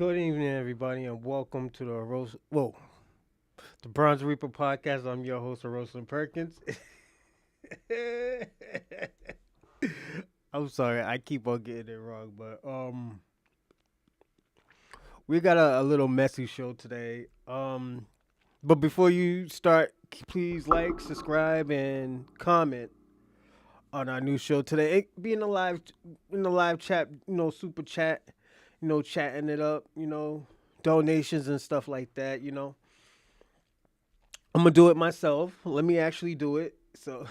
Good evening, everybody, and welcome to the Bronze Reaper podcast. I'm your host, Rosalyn Perkins. I'm sorry, I keep on getting it wrong, but we got a little messy show today. But before you start, please like, subscribe, and comment on our new show today. It, be in the live chat, super chat, chatting it up, donations and stuff like that. I'm gonna do it myself. Let me actually do it. So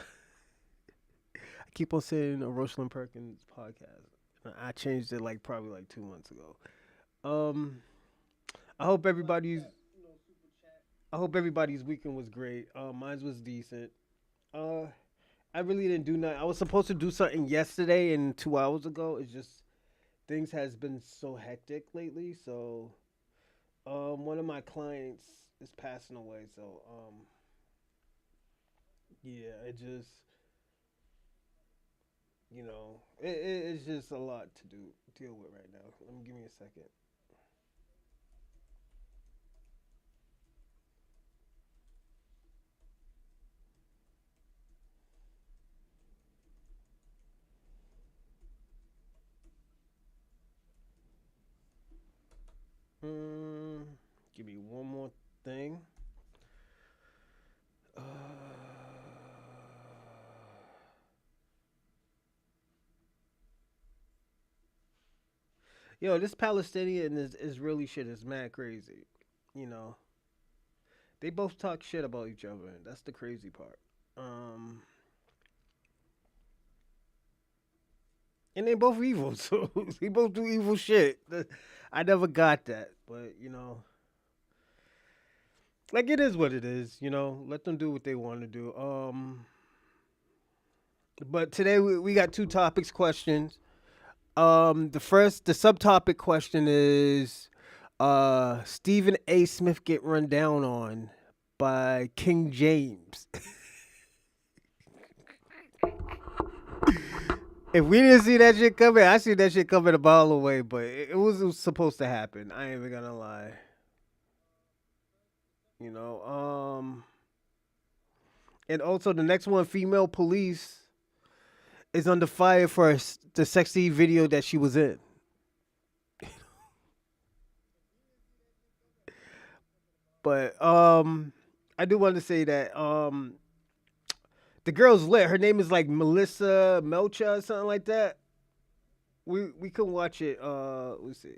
I keep on saying a Rosalind Perkins podcast. I changed it like probably like 2 months ago. Um, I hope everybody's I hope everybody's weekend was great. Mine was decent. Uh, I really didn't do nothing. I was supposed to do something yesterday and 2 hours ago. It's just things has been so hectic lately. So one of my clients is passing away. So yeah, it just it's just a lot to deal with right now. Let me give me a second. Mm, Give me one more thing. Uh, this Palestinian is Israeli shit is mad crazy. You know, they both talk shit about each other, and that's the crazy part. Um, and they both evil, so they both do evil shit. I never got that, but like it is what it is. Let them do what they want to do. But today we got two topics questions. The subtopic question is, Stephen A. Smith get run down on by King James. If we didn't see that shit coming, I see that shit coming a mile away. But it was supposed to happen. I ain't even gonna lie. You know. And also the next one, female police is under fire for the sexy video that she was in. But I do want to say that the girl's lit. Her name is like Melissa Melcha or something like that. We can watch it. Let's see,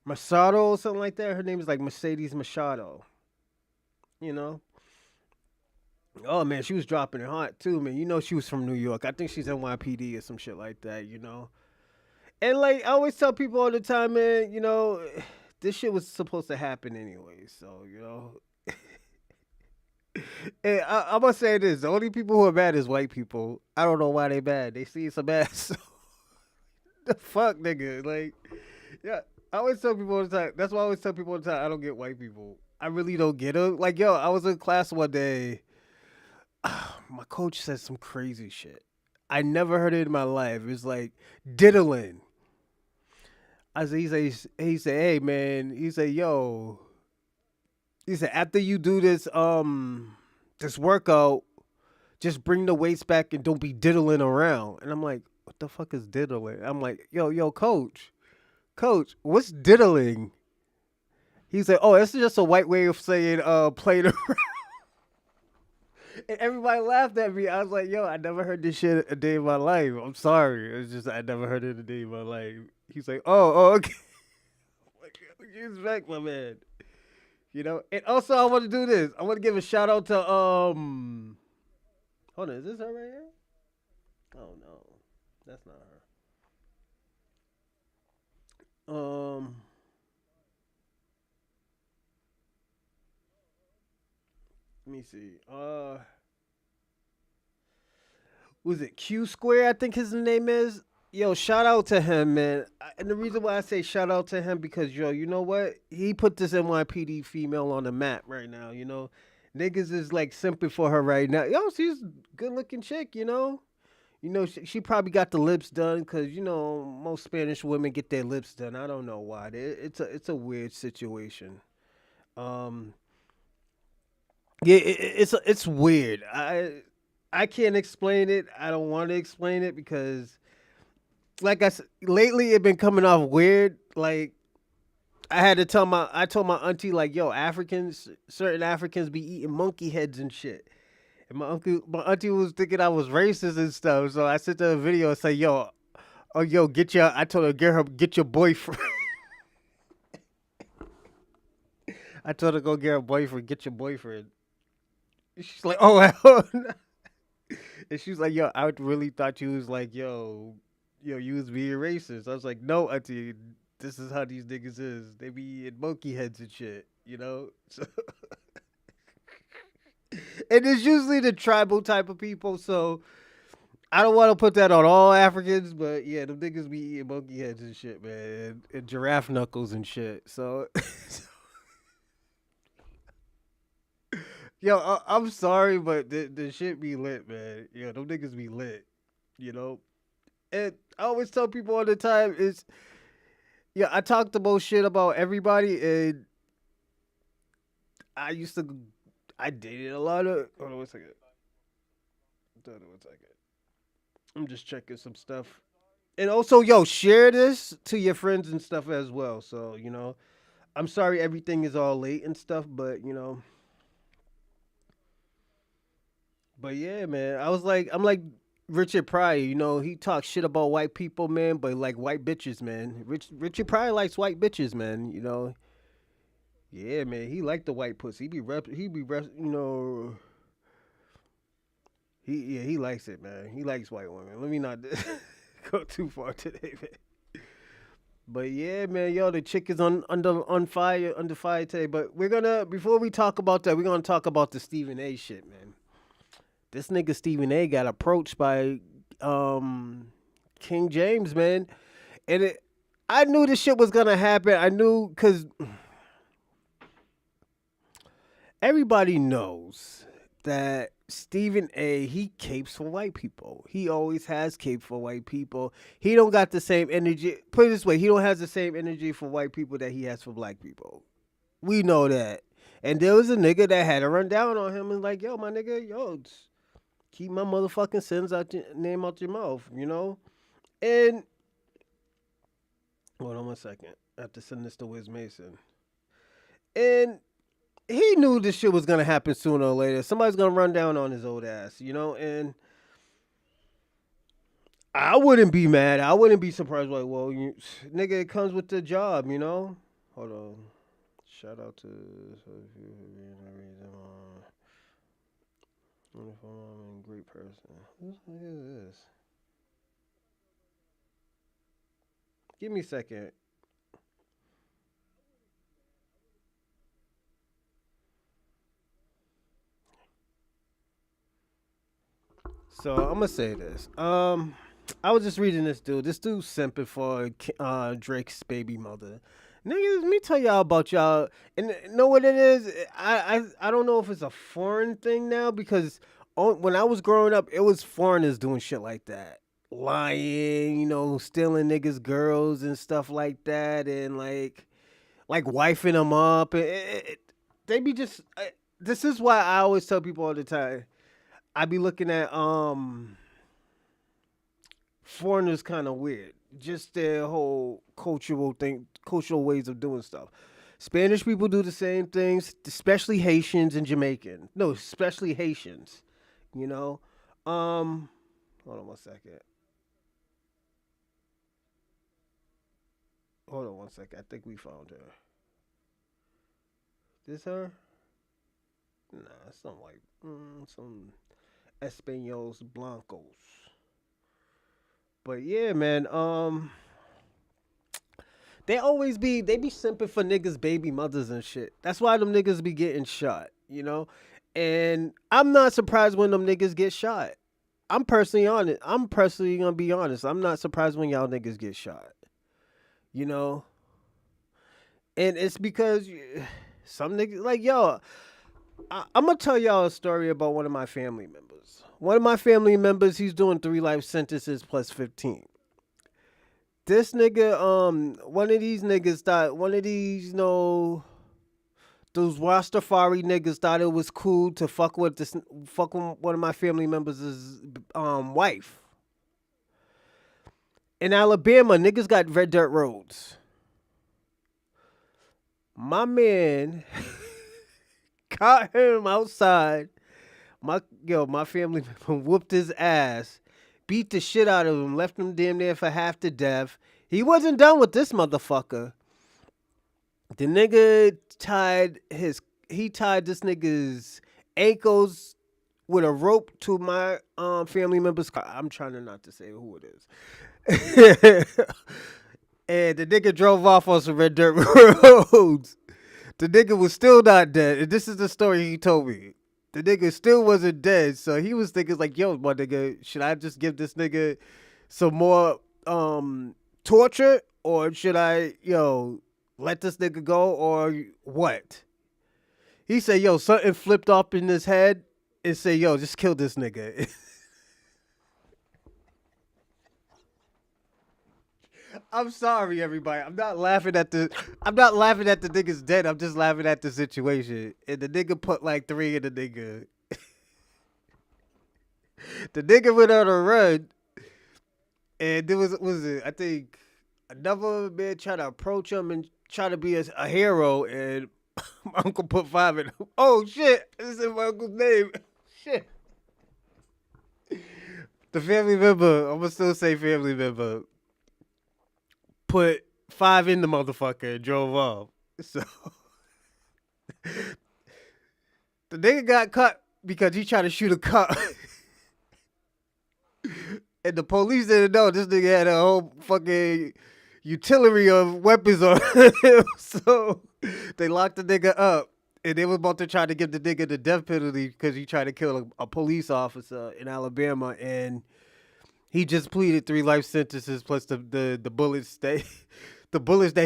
Machado or something like that. Her name is like Mercedes Machado. You know. Oh man, she was dropping it hot too, man. She was from New York. I think she's NYPD or some shit like that. And like I always tell people all the time, man. This shit was supposed to happen anyway. So and I'm gonna say this: the only people who are bad is white people. I don't know why they bad. They see some ass. The fuck, nigga. Like, yeah. I always tell people all the time. That's why I always tell people all the time. I don't get white people. I really don't get them. Like, yo, I was in class one day. My coach said some crazy shit. I never heard it in my life. It was like diddling. He said, hey man. He said, yo. He said, after you do this workout, just bring the weights back and don't be diddling around. And I'm like, what the fuck is diddling? I'm like, yo, coach, what's diddling? He's like, oh, it's just a white way of saying playing around. And everybody laughed at me. I was like, yo, I never heard this shit a day in my life. I'm sorry. It's just I never heard it a day in my life. He's like, oh, okay. Like, you respect my man. And also I want to do this. I want to give a shout out to hold on, is this her right here? Oh no. That's not her. Let me see. Was it Q Square? I think his name is. Yo, shout out to him, man. And the reason why I say shout out to him because yo, you know what? He put this NYPD female on the map right now. Niggas is like simping for her right now. Yo, she's a good looking chick. She probably got the lips done because most Spanish women get their lips done. I don't know why. It's a weird situation. Um, yeah, it's weird. I can't explain it. I don't want to explain it because, like I said, lately it been coming off weird. Like I told my auntie like, yo, certain Africans be eating monkey heads and shit. And my auntie was thinking I was racist and stuff. So I sent her a video and say, yo, oh yo, I told her get your boyfriend. I told her go get her boyfriend, get your boyfriend. She's like, oh hell no. And she's like, yo, I really thought you was like, yo, you was being racist. I was like, no, auntie, this is how these niggas is. They be eating monkey heads and shit. So, and it's usually the tribal type of people. So I don't want to put that on all Africans, but yeah, them niggas be eating monkey heads and shit, man, and giraffe knuckles and shit. So, yo, I'm sorry, but the shit be lit, man. Yo, them niggas be lit, you know. And I always tell people all the time is, yeah, I talk the most shit about everybody, and I used to, I dated a lot of. Hold on one second. Hold on one second. I'm just checking some stuff. And also, yo, share this to your friends and stuff as well. So, I'm sorry everything is all late and stuff, but yeah, man. I'm like Richard Pryor, he talks shit about white people, man, but like white bitches, man. Richard Pryor likes white bitches, man. Yeah, man, he like the white pussy. He be rep, he likes it, man. He likes white women. Let me not go too far today, man. But yeah, man, yo, the chick is under fire today. But we're gonna before we talk about that, we're gonna talk about the Stephen A. shit, man. This nigga Stephen A. got approached by King James, man, and I knew this shit was gonna happen. I knew because everybody knows that Stephen A. he capes for white people. He always has caped for white people. He don't got the same energy. Put it this way, he don't have the same energy for white people that he has for black people. We know that. And there was a nigga that had to run down on him and like, yo, my nigga, keep my motherfucking sins out your name out your mouth. And hold on one second. I have to send this to Wiz Mason. And he knew this shit was gonna happen sooner or later. Somebody's gonna run down on his old ass. And I wouldn't be mad. I wouldn't be surprised. Like, well, nigga, it comes with the job. Hold on. Shout out to wonderful and great person. Who the fuck is this? Give me a second. So I'm gonna say this. I was just reading this dude. This dude's simping for Drake's baby mother. Niggas, let me tell y'all about y'all. And know what it is? I don't know if it's a foreign thing now because when I was growing up, it was foreigners doing shit like that, lying, stealing niggas' girls and stuff like that, and like wifing them up. They be just. This is why I always tell people all the time. I be looking at foreigners kind of weird. Just their whole cultural ways of doing stuff. Spanish people do the same things, especially Haitians and Jamaicans. No, especially Haitians. You know. Hold on one second. Hold on one second. I think we found her. This her? Nah, some like some Españols Blancos. But yeah, man. They be simping for niggas' baby mothers and shit. That's why them niggas be getting shot. And I'm not surprised when them niggas get shot. I'm personally honest. I'm personally gonna be honest. I'm not surprised when y'all niggas get shot. You know, and it's because some niggas like yo. I'm gonna tell y'all a story about one of my family members. One of my family members, he's doing 3 life sentences plus 15. This nigga, one of these niggas thought, one of these, those Rastafari niggas thought it was cool to fuck with one of my family members' wife. In Alabama, niggas got red dirt roads. My man caught him outside. My family member whooped his ass, beat the shit out of him, left him damn near for half to death. He wasn't done with this motherfucker. The nigga tied this nigga's ankles with a rope to my family member's car. I'm trying to not to say who it is. And the nigga drove off on some red dirt roads. The nigga was still not dead. And this is the story he told me. The nigga still wasn't dead. So he was thinking like, yo, my nigga, should I just give this nigga some more torture? Or should I, let this nigga go or what? He said, yo, something flipped up in his head and said, yo, just kill this nigga. I'm sorry, everybody. I'm not laughing at the nigga's dead. I'm just laughing at the situation. And the nigga put like 3 in the nigga. The nigga went on a run, and there was it? I think another man tried to approach him and try to be a hero, and my uncle put 5 in him. Oh shit! This is my uncle's name. Shit. The family member, I'm gonna still say family member, put 5 in the motherfucker and drove off. So the nigga got caught because he tried to shoot a cop. And the police didn't know this nigga had a whole fucking utility of weapons on him. So they locked the nigga up. And they were about to try to give the nigga the death penalty because he tried to kill a police officer in Alabama. And he just pleaded 3 life sentences plus the bullets that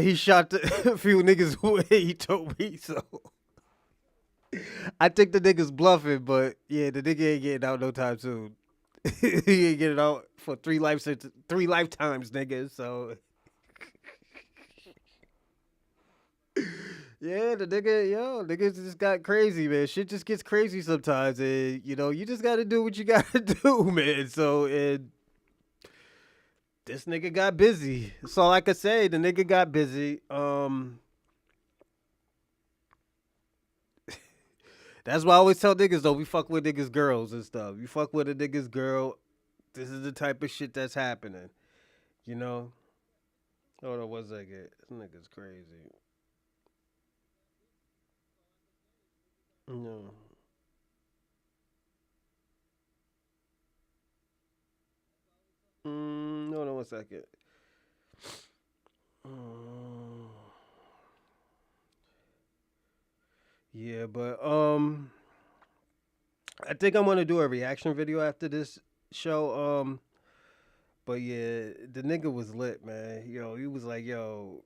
he shot a few niggas away. He told me so. I think the nigga's bluffing, but yeah, the nigga ain't getting out no time soon. He ain't getting out for 3 lifetimes, nigga. So yeah, niggas just got crazy, man. Shit just gets crazy sometimes, and you just gotta do what you gotta do, man. So and this nigga got busy. So like I say, the nigga got busy. That's why I always tell niggas though, we fuck with niggas' girls and stuff. You fuck with a nigga's girl, this is the type of shit that's happening. You know? Hold on 1 second. This nigga's crazy. No. Hold on 1 second. Mm, yeah, but I think I'm gonna do a reaction video after this show. But yeah, the nigga was lit, man. He was like, yo,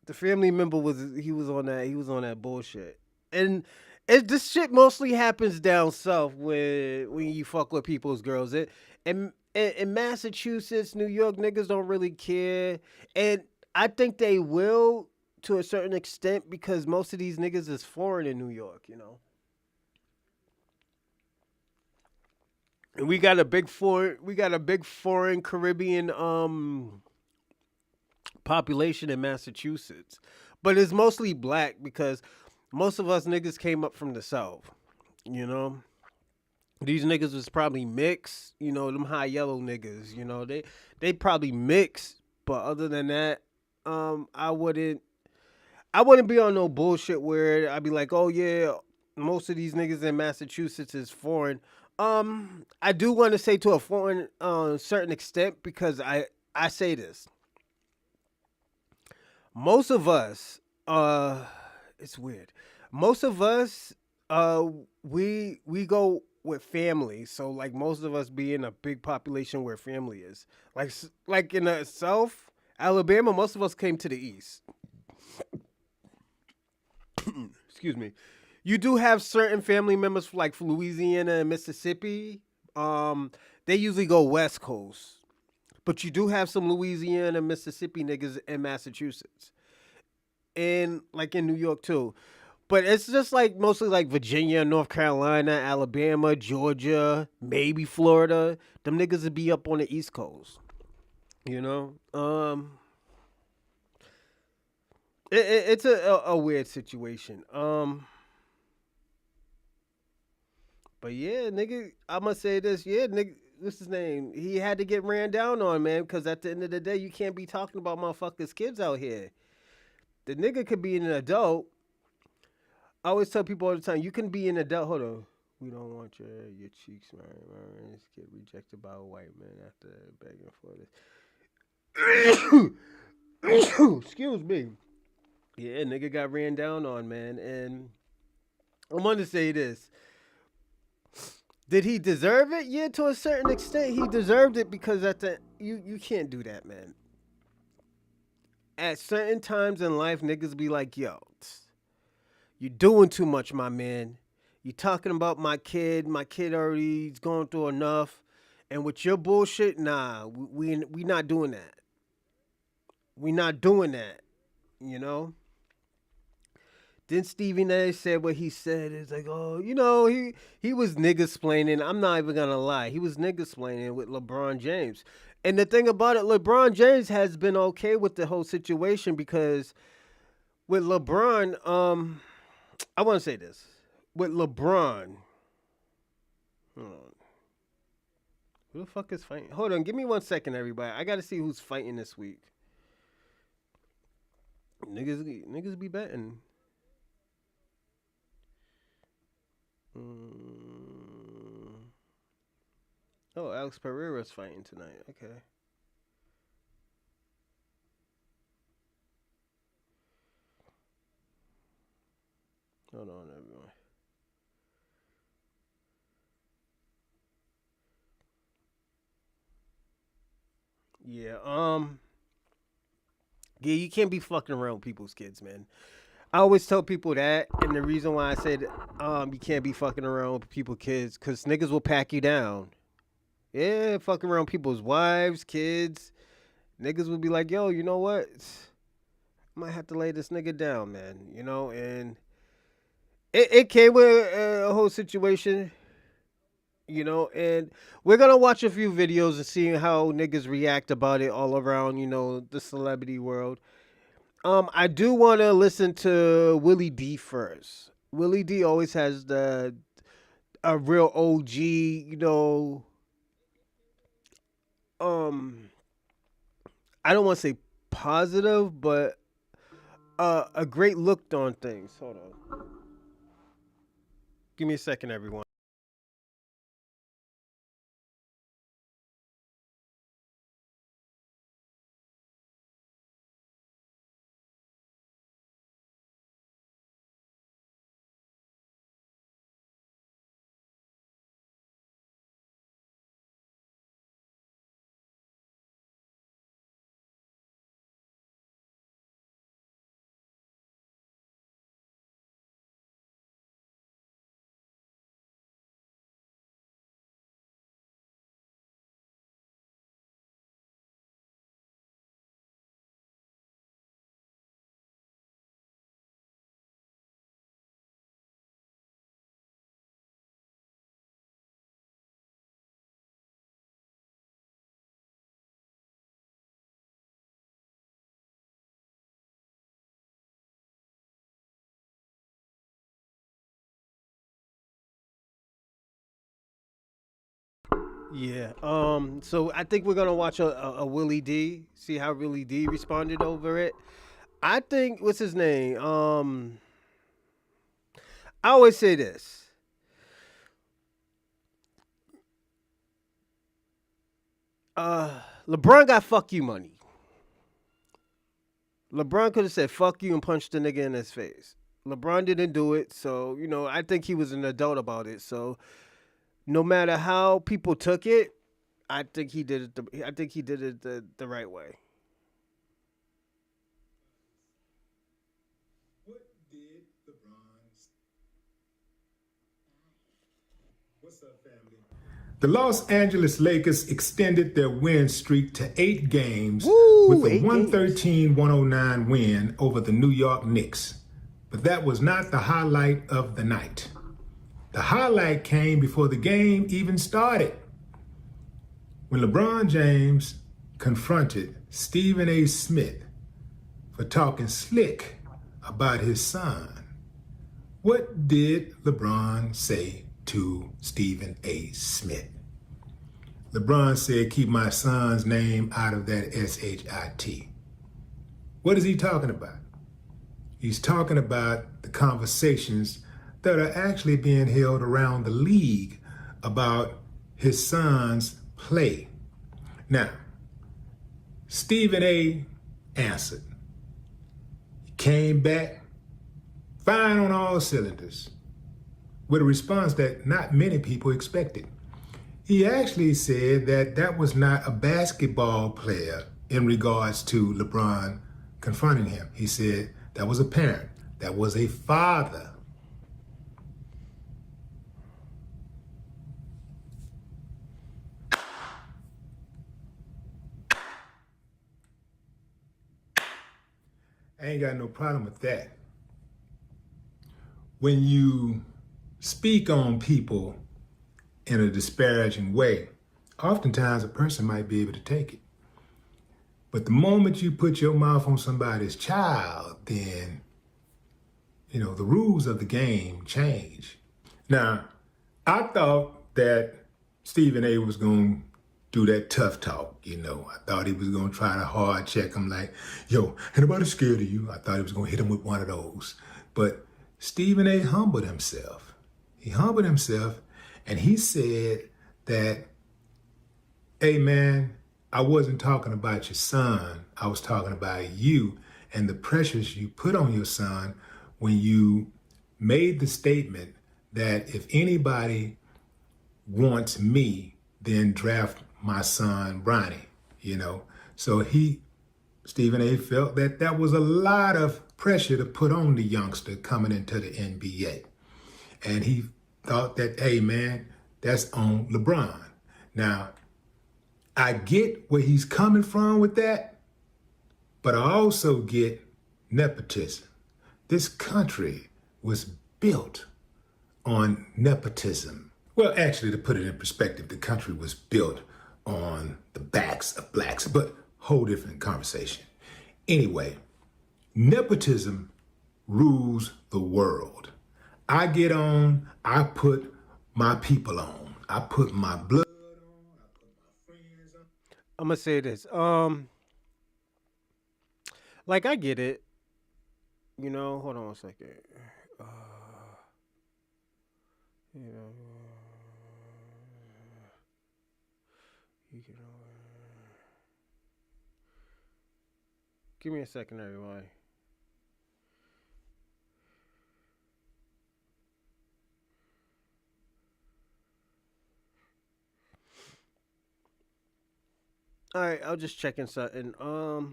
the family member he was on that bullshit. And this shit mostly happens down south when you fuck with people's girls. In Massachusetts, New York, niggas don't really care. And I think they will to a certain extent because most of these niggas is foreign in New York. And we got a big foreign Caribbean population in Massachusetts. But it's mostly black because most of us niggas came up from the south, you know? These niggas was probably mixed, them high yellow niggas, they probably mixed, but other than that, I wouldn't be on no bullshit where I'd be like, oh yeah, most of these niggas in Massachusetts is foreign. I do want to say to a foreign certain extent because I say this. Most of us, it's weird. Most of us, we go with family. So like most of us be in a big population where family is. Like in the South, Alabama, most of us came to the East. Excuse me. You do have certain family members like Louisiana and Mississippi. Um, they usually go West Coast, but you do have some Louisiana, Mississippi niggas in Massachusetts, and like in New York too. But it's just like mostly like Virginia, North Carolina, Alabama, Georgia, maybe Florida. Them niggas would be up on the East Coast. You know, it's a weird situation. But yeah, nigga, I must say this. Yeah, nigga, what's his name? He had to get ran down on, man, because at the end of the day, you can't be talking about motherfuckers' kids out here. The nigga could be an adult. I always tell people all the time, you can be an adult. Hold on. We don't want your cheeks, man. This kid rejected by a white man after begging for this. Excuse me. Yeah, nigga got ran down on, man. And I want to say this. Did he deserve it? Yeah, to a certain extent, he deserved it because at the you can't do that, man. At certain times in life, niggas be like, "Yo, you doing too much, my man. You talking about my kid. My kid already's going through enough, and with your bullshit, nah, we not doing that. We not doing that. You know." Then Stevie Nash said what he said. It's like, oh, he was nigga splaining. I'm not even gonna lie. He was nigga splaining with LeBron James. And the thing about it, LeBron James has been okay with the whole situation because with LeBron, I want to say this. With LeBron, hold on. Who the fuck is fighting? Hold on, give me 1 second, everybody. I gotta see who's fighting this week. Niggas be betting. Mm. Oh, Alex Pereira's fighting tonight. Okay. Hold on, everyone. Yeah. Yeah, you can't be fucking around with people's kids, man. I always tell people that, and the reason why I said you can't be fucking around with people's kids, cause niggas will pack you down. Yeah, fucking around people's wives, kids. Niggas will be like, yo, you know what? I might have to lay this nigga down, man. And it came with a whole situation. And we're gonna watch a few videos and see how niggas react about it all around, the celebrity world. I do want to listen to Willie D first. Willie D always has the a real OG, um, I don't want to say positive, but a great look on things. Hold on, give me a second, everyone. Yeah. So I think we're gonna watch a Willie D. See how Willie D responded over it. I think what's his name? I always say this. LeBron got fuck you money. LeBron could have said fuck you and punched the nigga in his face. LeBron didn't do it, so I think he was an adult about it. So no matter how people took it, I think he did it. I think he did it the right way. The Los Angeles Lakers extended their win streak to 8 games with Woo, a 8 games. 113-109 win over the New York Knicks. But that was not the highlight of the night. The highlight came before the game even started, when LeBron James confronted Stephen A. Smith for talking slick about his son. What did LeBron say to Stephen A. Smith? LeBron said, keep my son's name out of that S-H-I-T. What is he talking about? He's talking about the conversations that are actually being held around the league about his son's play. Now, Stephen A. answered. He came back fine on all cylinders with a response that not many people expected. He actually said that that was not a basketball player in regards to LeBron confronting him. He said that was a parent, that was a father. I ain't got no problem with that. When you speak on people in a disparaging way, oftentimes a person might be able to take it. But the moment you put your mouth on somebody's child, then, the rules of the game change. Now, I thought that Stephen A. was going to do that tough talk, I thought he was going to try to hard check him like, yo, ain't nobody scared of you. I thought he was going to hit him with one of those. But Stephen A. humbled himself. He humbled himself and he said that, hey man, I wasn't talking about your son. I was talking about you and the pressures you put on your son when you made the statement that if anybody wants me, then draft my son, Bronny, So Stephen A. felt that that was a lot of pressure to put on the youngster coming into the NBA. And he thought that, hey man, that's on LeBron. Now, I get where he's coming from with that, but I also get nepotism. This country was built on nepotism. Well, actually, to put it in perspective, the country was built on the backs of blacks, but whole different conversation. Anyway, nepotism rules the world. I get on, I put my people on. I put my blood on, I put my friends on. I'm gonna say this. Like I get it. Hold on one second. Uh, you know, you can. Give me a second, everybody. All right, I'll just check in something. I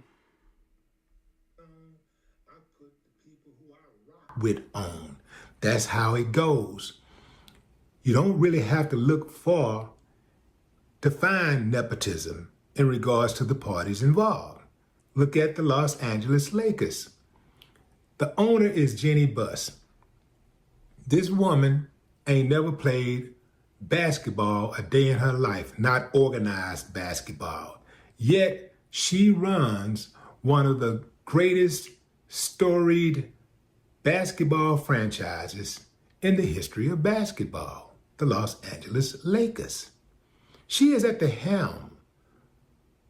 put the people who I rock with on. That's how it goes. You don't really have to look far to find nepotism in regards to the parties involved. Look at the Los Angeles Lakers. The owner is Jenny Buss. This woman ain't never played basketball a day in her life, not organized basketball. Yet she runs one of the greatest storied basketball franchises in the history of basketball, the Los Angeles Lakers. She is at the helm,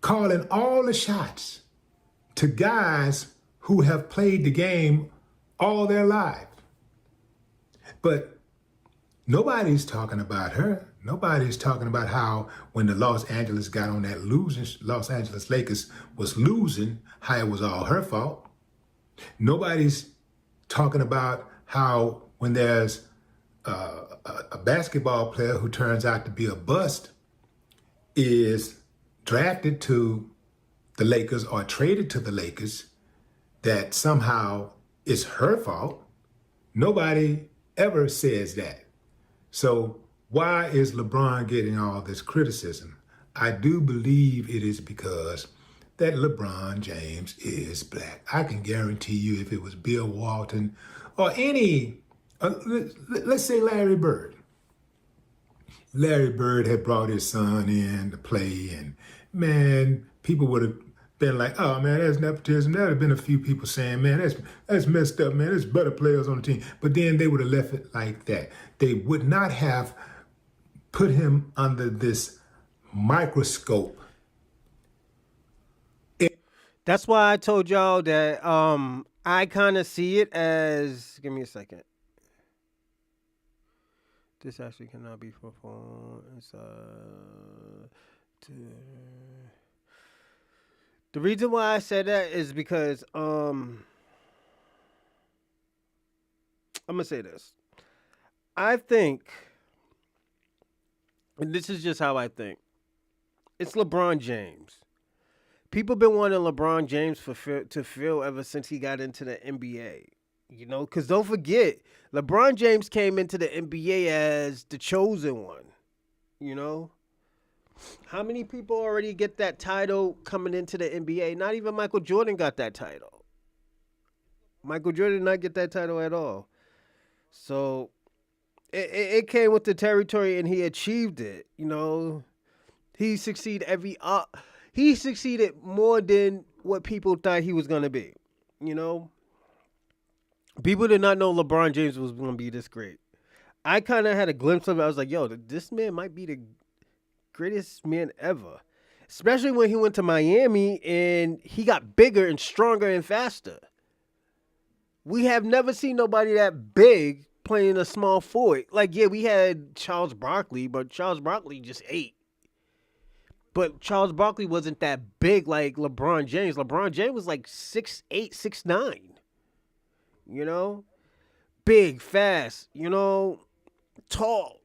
calling all the shots to guys who have played the game all their life. But nobody's talking about her. Nobody's talking about how when the Los Angeles got on that losing, Los Angeles Lakers was losing, how it was all her fault. Nobody's talking about how when there's a basketball player who turns out to be a bust is drafted to the Lakers or traded to the Lakers, that somehow it's her fault. Nobody ever says that. So Why is LeBron getting all this criticism? I do believe it is because that LeBron James is black. I can guarantee you if it was Bill Walton or any, let's say Larry Bird. Larry Bird had brought his son in to play, and man, people would have been like, "Oh man, that's nepotism." There would have been a few people saying, "Man, that's messed up, man. There's better players on the team." But then they would have left it like that. They would not have put him under this microscope. That's why I told y'all that I kind of see it as. Give me a second. This actually cannot be performed. To, the reason why I said that is because I'm gonna say this. I think, and this is just how I think. It's LeBron James. People been wanting LeBron James to fill ever since he got into the NBA. You know, because don't forget, LeBron James came into the NBA as the chosen one. You know, how many people already get that title coming into the NBA? Not even Michael Jordan got that title. Michael Jordan did not get that title at all. So it came with the territory, and he achieved it. You know, he succeeded he succeeded more than what people thought he was gonna be. You know, people did not know LeBron James was gonna be this great. I kind of had a glimpse of it. I was like, yo, this man might be the greatest man ever. Especially when he went to Miami and he got bigger and stronger and faster. We have never seen nobody that big playing a small forward. Like, yeah, we had Charles Barkley, but Charles Barkley just ate. But Charles Barkley wasn't that big like LeBron James. LeBron James was like 6'8", 6'9". You know? Big, fast, tall,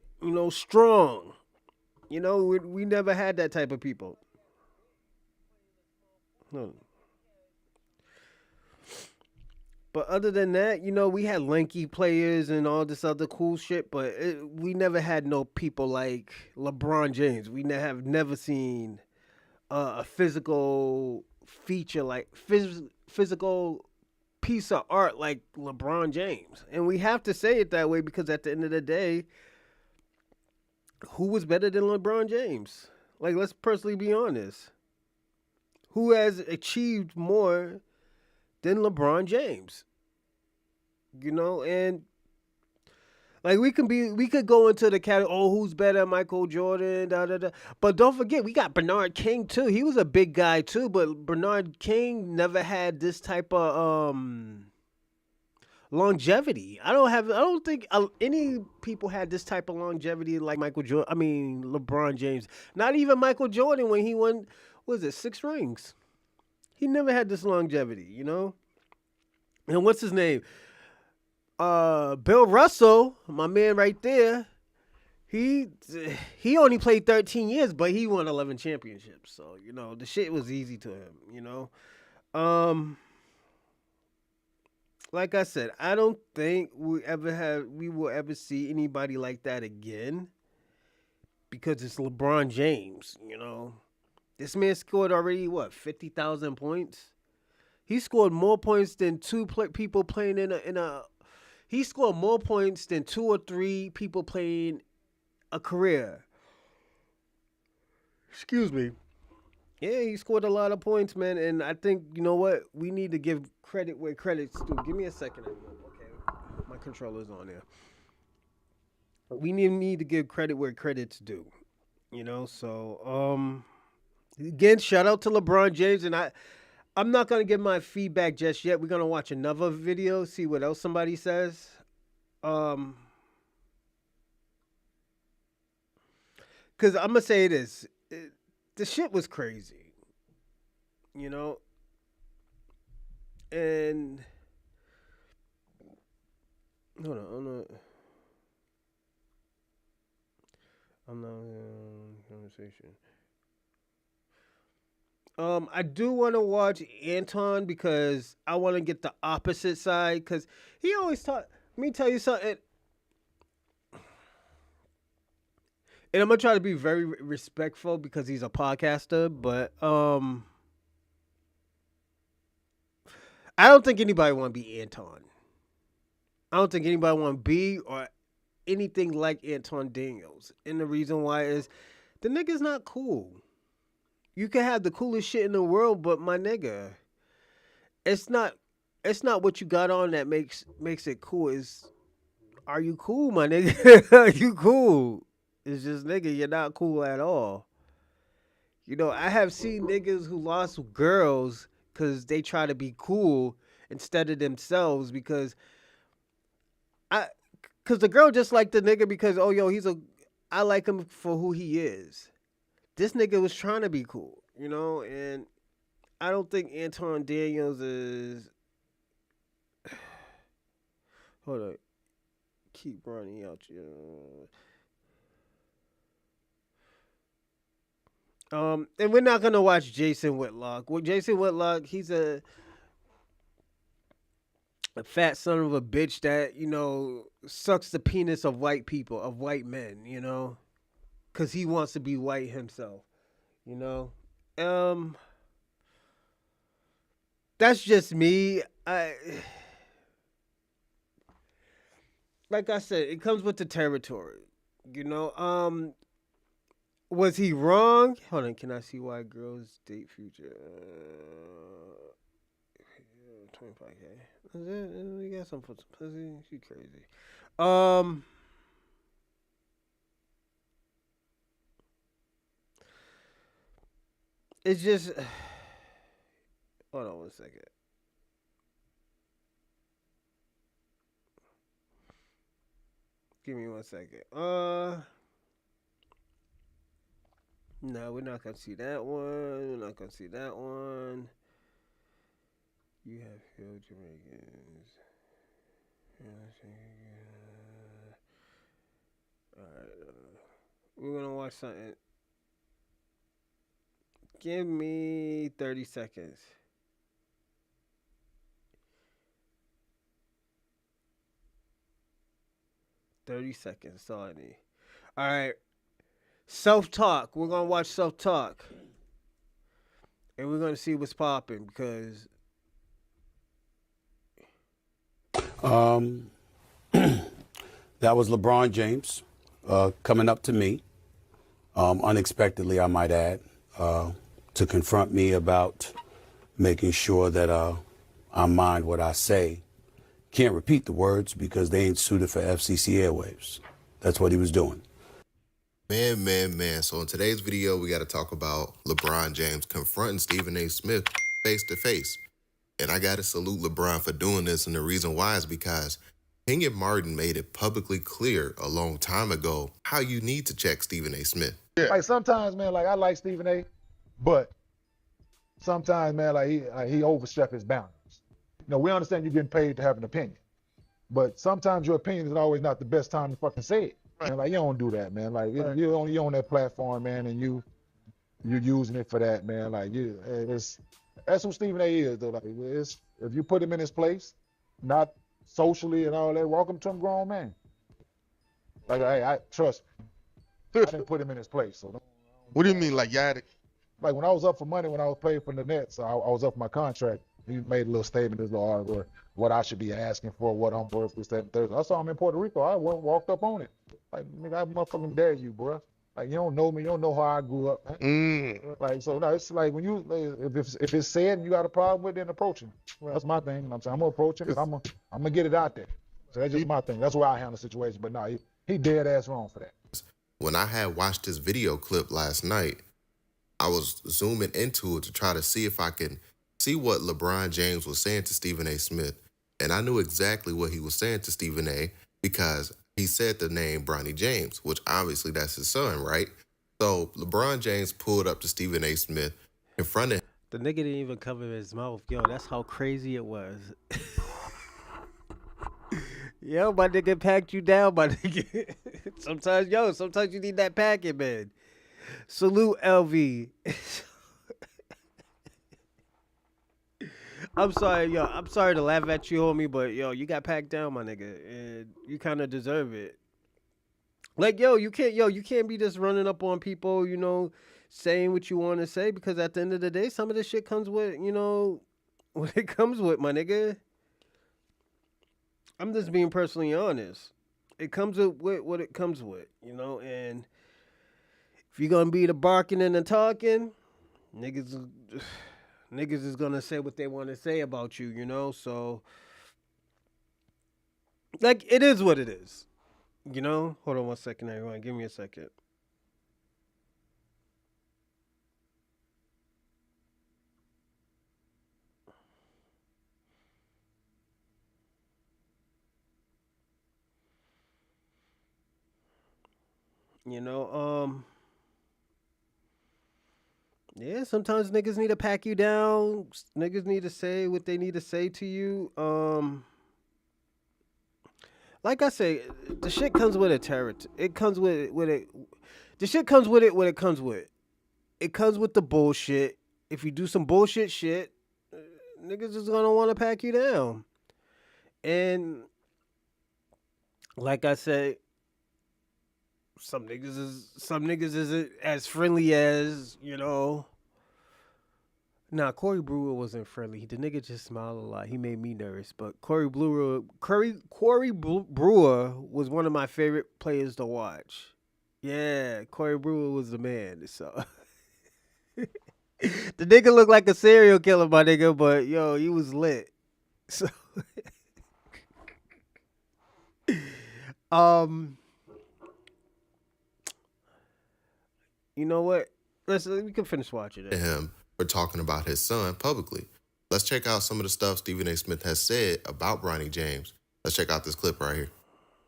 strong. We never had that type of people. No. But other than that, we had lanky players and all this other cool shit, but we never had no people like LeBron James. We have never seen a physical feature like physical piece of art like LeBron James. And we have to say it that way because at the end of the day, who was better than LeBron James? Like, let's personally be honest. Who has achieved more than LeBron James? And like we could go into the category, oh, who's better, Michael Jordan, da da da. But don't forget, we got Bernard King too. He was a big guy too, but Bernard King never had this type of longevity. I don't think any people had this type of longevity like Michael Jordan. I mean, LeBron James. Not even Michael Jordan when he won, what was it, 6 rings? He never had this longevity. And what's his name? Bill Russell, my man right there. He only played 13 years, but he won 11 championships. So, the shit was easy to him, Like I said, I don't think we will ever see anybody like that again because it's LeBron James, This man scored already 50,000 points. He scored more points than people playing in a. He scored more points than 2 or 3 people playing a career. Excuse me. Yeah, he scored a lot of points, man. And I think, you know what? We need to give credit where credit's due. Give me a second. Okay. My controller's on there. We need to give credit where credit's due. So, again, shout out to LeBron James. And I'm not going to give my feedback just yet. We're going to watch another video, see what else somebody says. Because I'm going to say this. The shit was crazy. And hold on, I'm not in conversation. I do want to watch Anton because I want to get the opposite side because he always talk. Let me tell you something. And I'm gonna try to be very respectful because he's a podcaster, but I don't think anybody want to be Anton. I don't think anybody want to be or anything like Anton Daniels. And the reason why is the nigga's not cool. You can have the coolest shit in the world, but my nigga, it's not what you got on that makes it cool. Is are you cool, my nigga? Are you cool? It's just nigga, you're not cool at all. You know, I have seen niggas who lost girls because they try to be cool instead of themselves I because the girl just liked the nigga because oh yo I like him for who he is. This nigga was trying to be cool, you know, and I don't think Anton Daniels is. Hold on, keep running out. And we're not gonna watch Jason Whitlock. Well, Jason Whitlock, he's a fat son of a bitch that sucks the penis of white people, of white men, because he wants to be white himself. You know, um, that's just me. Like I said, it comes with the territory. You know, was he wrong? Hold on, can I see why girls date Future? 25K. Is it? You got some for some pussy? She crazy. Um, it's just. Hold on one second. Give me one second. No, we're not gonna see that one. We're not gonna see that one. You have failed Jamaicans. Alright, we're gonna watch something. Give me 30 seconds. 30 seconds, that's all I need. Alright, self talk. We're gonna watch self talk. And we're gonna see what's popping because Um, that was LeBron James coming up to me, unexpectedly, I might add, to confront me about making sure that I mind what I say. Can't repeat the words because they ain't suited for FCC airwaves. That's what he was doing. Man. So in today's video, we got to talk about LeBron James confronting Stephen A. Smith face to face. And I got to salute LeBron for doing this. And the reason why is because Kenyon Martin made it publicly clear a long time ago how you need to check Stephen A. Smith. Yeah. Like sometimes, man, like I like Stephen A., but sometimes, man, like he overstepped his boundaries. You know, we understand you're getting paid to have an opinion, but sometimes your opinion is always not the best time to fucking say it. Right. Man, like you don't do that, man. Like right. you're on that platform, man, and you're using it for that, man. Like that's who Stephen A. is, though. Like if you put him in his place, not socially and all that, welcome to him, grown man. Like I trust me. I didn't put him in his place, so. What do you mean, like y'all? Like when I was up for money, when I was playing for the Nets, I was up for my contract. He made a little statement, this little article, what I should be asking for, what I'm worth, this, that, and third. I saw him in Puerto Rico. I walked up on it. Like, nigga, I motherfucking dare you, bro. Like, you don't know me. You don't know how I grew up. Like, so, no, it's like when you, if it's said and you got a problem with it, then approach him. That's my thing. You know what I'm saying? I'm going to approach him and I'm going to get it out there. So that's just my thing. That's where I handle the situation. But no, he dead ass wrong for that. When I had watched this video clip last night, I was zooming into it to try to see if I can see what LeBron James was saying to Stephen A. Smith. And I knew exactly what he was saying to Stephen A. because he said the name Bronny James, which obviously that's his son, right? So LeBron James pulled up to Stephen A. Smith in front of him. The nigga didn't even cover his mouth. Yo, that's how crazy it was. Yo, my nigga packed you down, my nigga. Sometimes you need that packing, man. Salute, LV. I'm sorry, yo. I'm sorry to laugh at you, homie, but yo, you got packed down, my nigga, and you kind of deserve it. Like, you can't be just running up on people, saying what you want to say, because at the end of the day, some of this shit comes with, what it comes with, my nigga. I'm just being personally honest. It comes with what it comes with, and if you're gonna be the barking and the talking, niggas is gonna say what they want to say about you, so like it is what it is. Hold on one second, everyone. Give me a second. You know, yeah, sometimes niggas need to pack you down. Niggas need to say what they need to say to you. Like I say, the shit comes with a territory. It comes with it. The shit comes with it what it comes with. It comes with the bullshit. If you do some bullshit shit, niggas is gonna want to pack you down. And like I said, some niggas isn't as friendly as, Nah, Corey Brewer wasn't friendly. The nigga just smiled a lot. He made me nervous. But Corey Brewer was one of my favorite players to watch. Yeah, Corey Brewer was the man. So the nigga looked like a serial killer, my nigga, but he was lit. So you know what? We can finish watching it. Him for talking about his son publicly. Let's check out some of the stuff Stephen A. Smith has said about Bronny James. Let's check out this clip right here.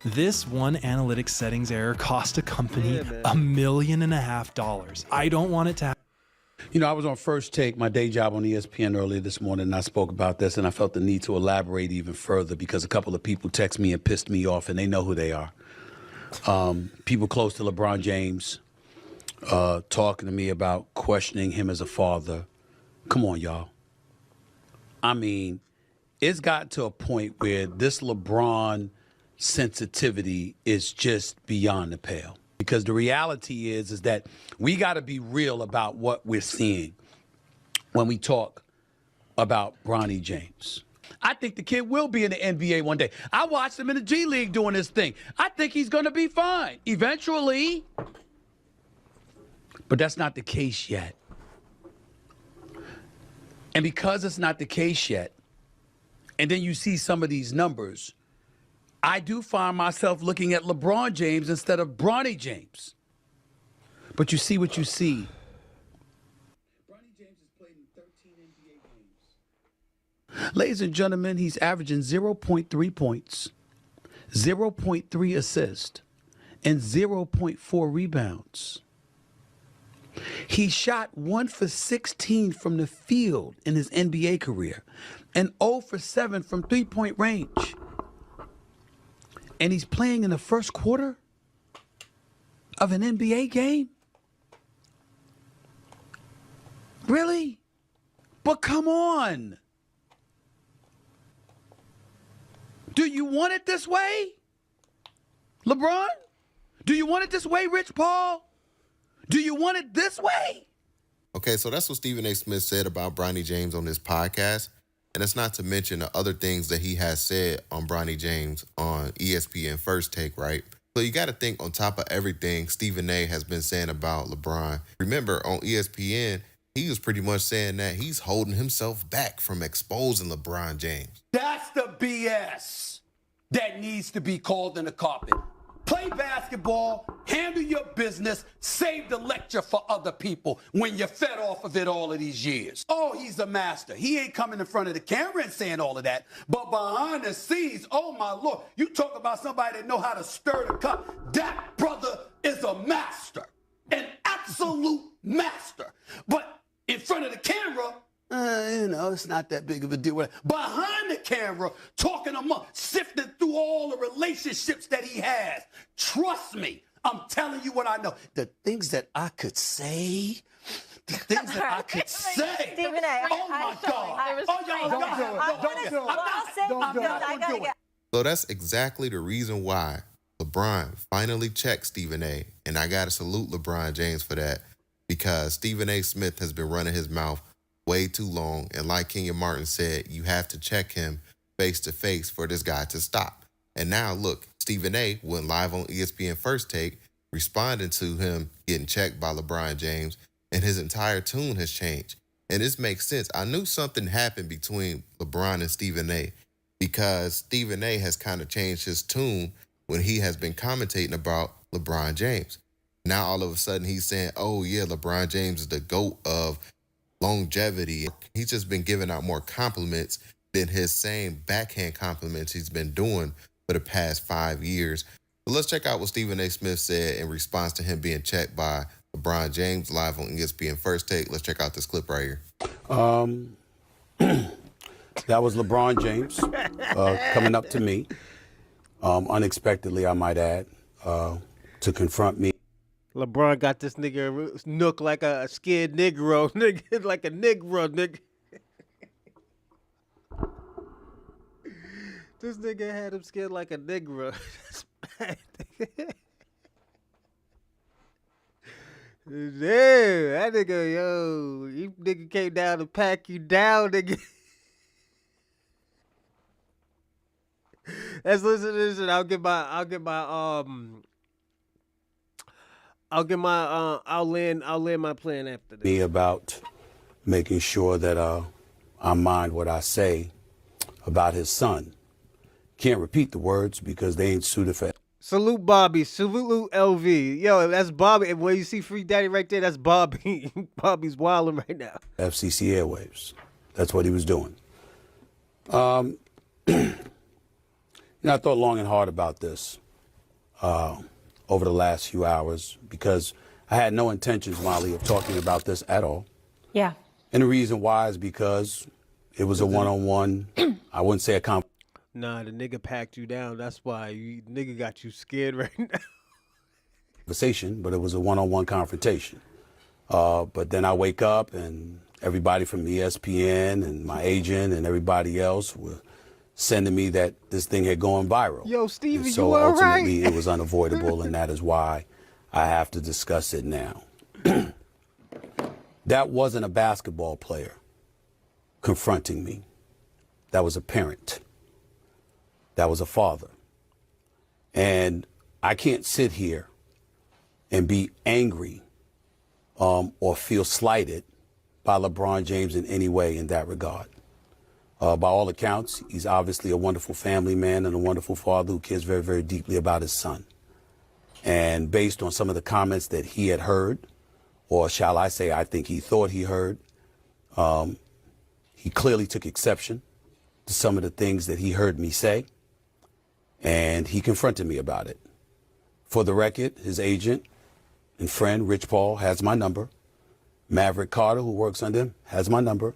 This one analytics settings error cost a company $1.5 million. I don't want it to happen. I was on First Take, my day job on ESPN earlier this morning, and I spoke about this, and I felt the need to elaborate even further because a couple of people text me and pissed me off, and they know who they are. People close to LeBron James talking to me about questioning him as a father. Come on, y'all. I mean, it's got to a point where this LeBron sensitivity is just beyond the pale. Because the reality is that we got to be real about what we're seeing when we talk about Bronny James. I think the kid will be in the NBA one day. I watched him in the G League doing this thing. I think he's going to be fine eventually. But that's not the case yet. And because it's not the case yet, and then you see some of these numbers, I do find myself looking at LeBron James instead of Bronny James. But you see what you see. Bronny James has played in 13 NBA games. Ladies and gentlemen, he's averaging 0.3 points, 0.3 assists, and 0.4 rebounds. He shot 1 for 16 from the field in his NBA career and 0 for 7 from three-point range. And he's playing in the first quarter of an NBA game? Really? But come on. Do you want it this way, LeBron? Do you want it this way, Rich Paul? Do you want it this way? Okay, so that's what Stephen A. Smith said about Bronny James on this podcast. And it's not to mention the other things that he has said on Bronny James on ESPN First Take, right? So you got to think on top of everything Stephen A. has been saying about LeBron. Remember, on ESPN, he was pretty much saying that he's holding himself back from exposing LeBron James. That's the BS that needs to be called in the carpet. Play basketball, handle your business, save the lecture for other people when you're fed off of it all of these years. Oh, he's a master. He ain't coming in front of the camera and saying all of that. But behind the scenes, oh my Lord, you talk about somebody that know how to stir the cup. That brother is a master, an absolute master. But in front of the camera, it's not that big of a deal. Behind the camera, talking among, sifting through all the relationships that he has. Trust me, I'm telling you what I know. The things that I could say, the things that I could say. Stephen A. Oh my God. Don't do it. So that's exactly the reason why LeBron finally checked Stephen A. And I got to salute LeBron James for that because Stephen A. Smith has been running his mouth way too long. And like Kenyon Martin said, you have to check him face to face for this guy to stop. And now look, Stephen A. went live on ESPN First Take, responding to him getting checked by LeBron James, and his entire tune has changed. And this makes sense. I knew something happened between LeBron and Stephen A. because Stephen A. has kind of changed his tune when he has been commentating about LeBron James. Now all of a sudden he's saying, oh yeah, LeBron James is the GOAT of longevity. He's just been giving out more compliments than his same backhand compliments he's been doing for the past 5 years. So let's check out what Stephen A. Smith said in response to him being checked by LeBron James live on ESPN First Take. Let's check out this clip right here. That was LeBron James coming up to me, unexpectedly, I might add, to confront me. LeBron got this nigga nook like a scared Negro, nigga, like a Negro, nigga. This nigga had him scared like a Negro. That's bad. Damn, that nigga, yo, you nigga came down to pack you down, nigga. Let's listen to this, and I'll land my plan after this. Me about making sure that I mind what I say about his son. Can't repeat the words because they ain't suited for. Salute Bobby. Salute LV. Yo, that's Bobby. And when you see Free Daddy right there, that's Bobby. Bobby's wilding right now. FCC airwaves. That's what he was doing. I thought long and hard about this over the last few hours because I had no intentions, Molly, of talking about this at all. Yeah. And the reason why is because it was a one-on-one, I wouldn't say a conversation. Nah, the nigga packed you down. That's why nigga got you scared right now. But it was a one-on-one confrontation. But then I wake up and everybody from ESPN and my agent and everybody else were sending me that this thing had gone viral. Yo, Stevie, so you all right? ultimately it was unavoidable, and that is why I have to discuss it now. That wasn't a basketball player confronting me. That was a parent. That was a father. And I can't sit here and be angry or feel slighted by LeBron James in any way in that regard. By all accounts, he's obviously a wonderful family man and a wonderful father who cares very, very deeply about his son. And based on some of the comments that he had heard, or shall I say, I think he thought he heard, he clearly took exception to some of the things that he heard me say, and he confronted me about it. For the record, his agent and friend, Rich Paul, has my number. Maverick Carter, who works under him, has my number.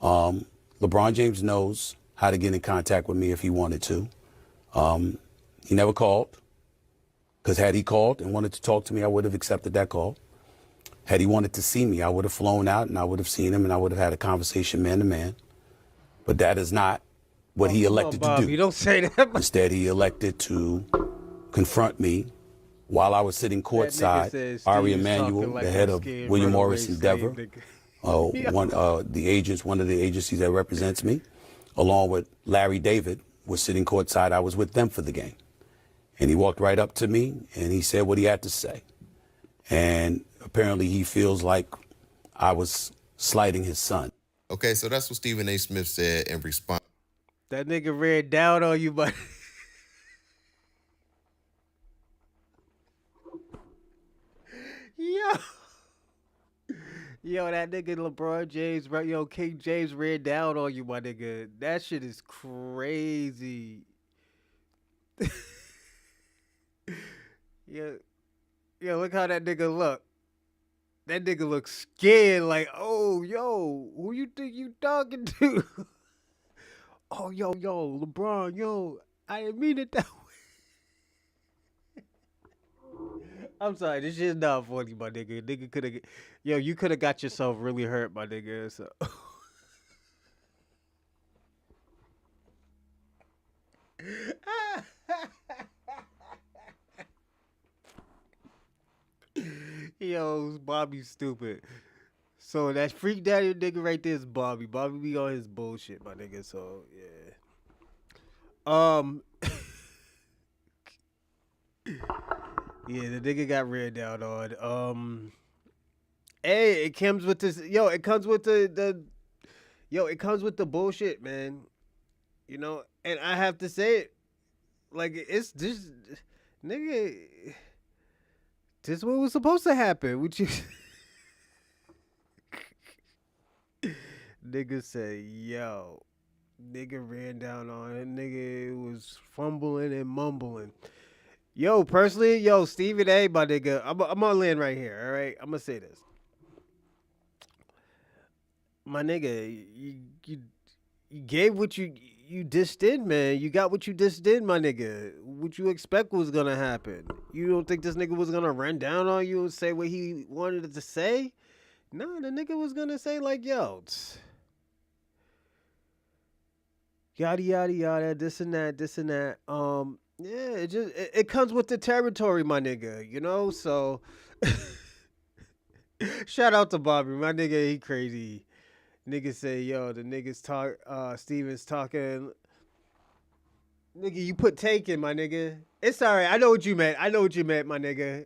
LeBron James knows how to get in contact with me if he wanted to. He never called, because had he called and wanted to talk to me, I would have accepted that call. Had he wanted to see me, I would have flown out and I would have seen him and I would have had a conversation man to man. But that is not what he elected to do. You don't say that. Instead, he elected to confront me while I was sitting courtside. Ari Emanuel, like the head of William Morris Endeavor, one of the agencies that represents me, along with Larry David, was sitting courtside. I was with them for the game. And he walked right up to me and he said what he had to say. And apparently he feels like I was slighting his son. Okay, so that's what Stephen A. Smith said in response. That nigga read down on you, but yo, that nigga LeBron James, right? Yo, King James read down on you, my nigga. That shit is crazy. Yo, look how that nigga look. That nigga looks scared, like, oh, yo, who you think you talking to? Oh, yo, LeBron, yo, I didn't mean it that way. I'm sorry, this shit's not funny, my nigga. Nigga could have, yo, you could have got yourself really hurt, my nigga. So. Yo, Bobby's stupid. So that freak daddy nigga right there is Bobby. Bobby be on his bullshit, my nigga. So yeah. Yeah, the nigga got ran down on. Hey, it comes with this. Yo, it comes with it comes with the bullshit, man. You know, and I have to say it, like it's this, nigga. This what was supposed to happen. Would you? Nigga say, yo, nigga ran down on it. Nigga was fumbling and mumbling. Yo, personally, yo, Stephen A, my nigga, I'm gonna land right here. All right, I'm gonna say this, my nigga. You gave what you just did, man. You got what you just did, my nigga. What you expect was gonna happen? You don't think this nigga was gonna run down on you and say what he wanted to say? Nah, the nigga was gonna say like, yo, yada yada yada, this and that, this and that. Yeah, it comes with the territory, my nigga. You know, so shout out to Bobby, my nigga. He crazy. Niggas say, yo, the niggas talk. Steven's talking. Nigga, you put taking, my nigga. It's alright. I know what you meant. My nigga.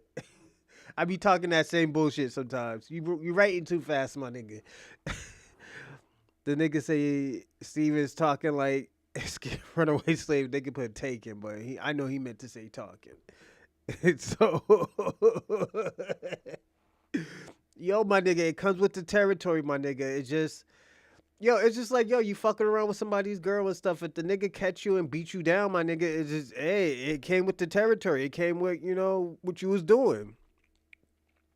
I be talking that same bullshit sometimes. You writing too fast, my nigga. The nigga say Steven's talking like runaway slave. They could put taking, but I know he meant to say talking. So, yo, my nigga, it comes with the territory, my nigga. It's just like, yo, you fucking around with somebody's girl and stuff. If the nigga catch you and beat you down, my nigga, it's just, hey, it came with the territory. It came with, you know, what you was doing.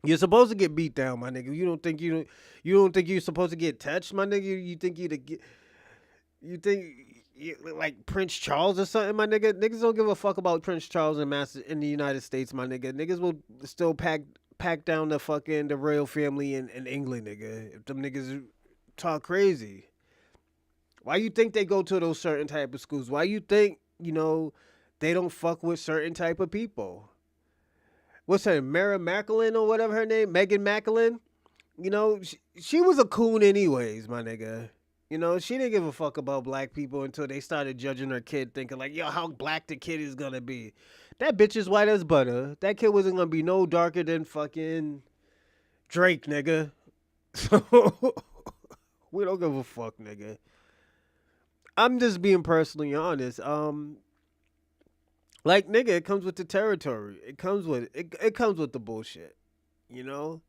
You're supposed to get beat down, my nigga. You don't think you're supposed to get touched, my nigga? You think like Prince Charles or something, my nigga? Niggas don't give a fuck about Prince Charles in the United States, my nigga. Niggas will still pack down the royal family in England, nigga. If them niggas talk crazy. Why you think they go to those certain type of schools? Why you think, you know, they don't fuck with certain type of people? What's her name? Mara Macklin or whatever her name? Megan Macklin? You know, she was a coon anyways, my nigga. You know, she didn't give a fuck about black people until they started judging her kid, thinking like, yo, how black the kid is gonna be. That bitch is white as butter. That kid wasn't gonna be no darker than fucking Drake, nigga. So we don't give a fuck, nigga. I'm just being personally honest. Like, nigga, it comes with the territory. It comes with the bullshit. You know?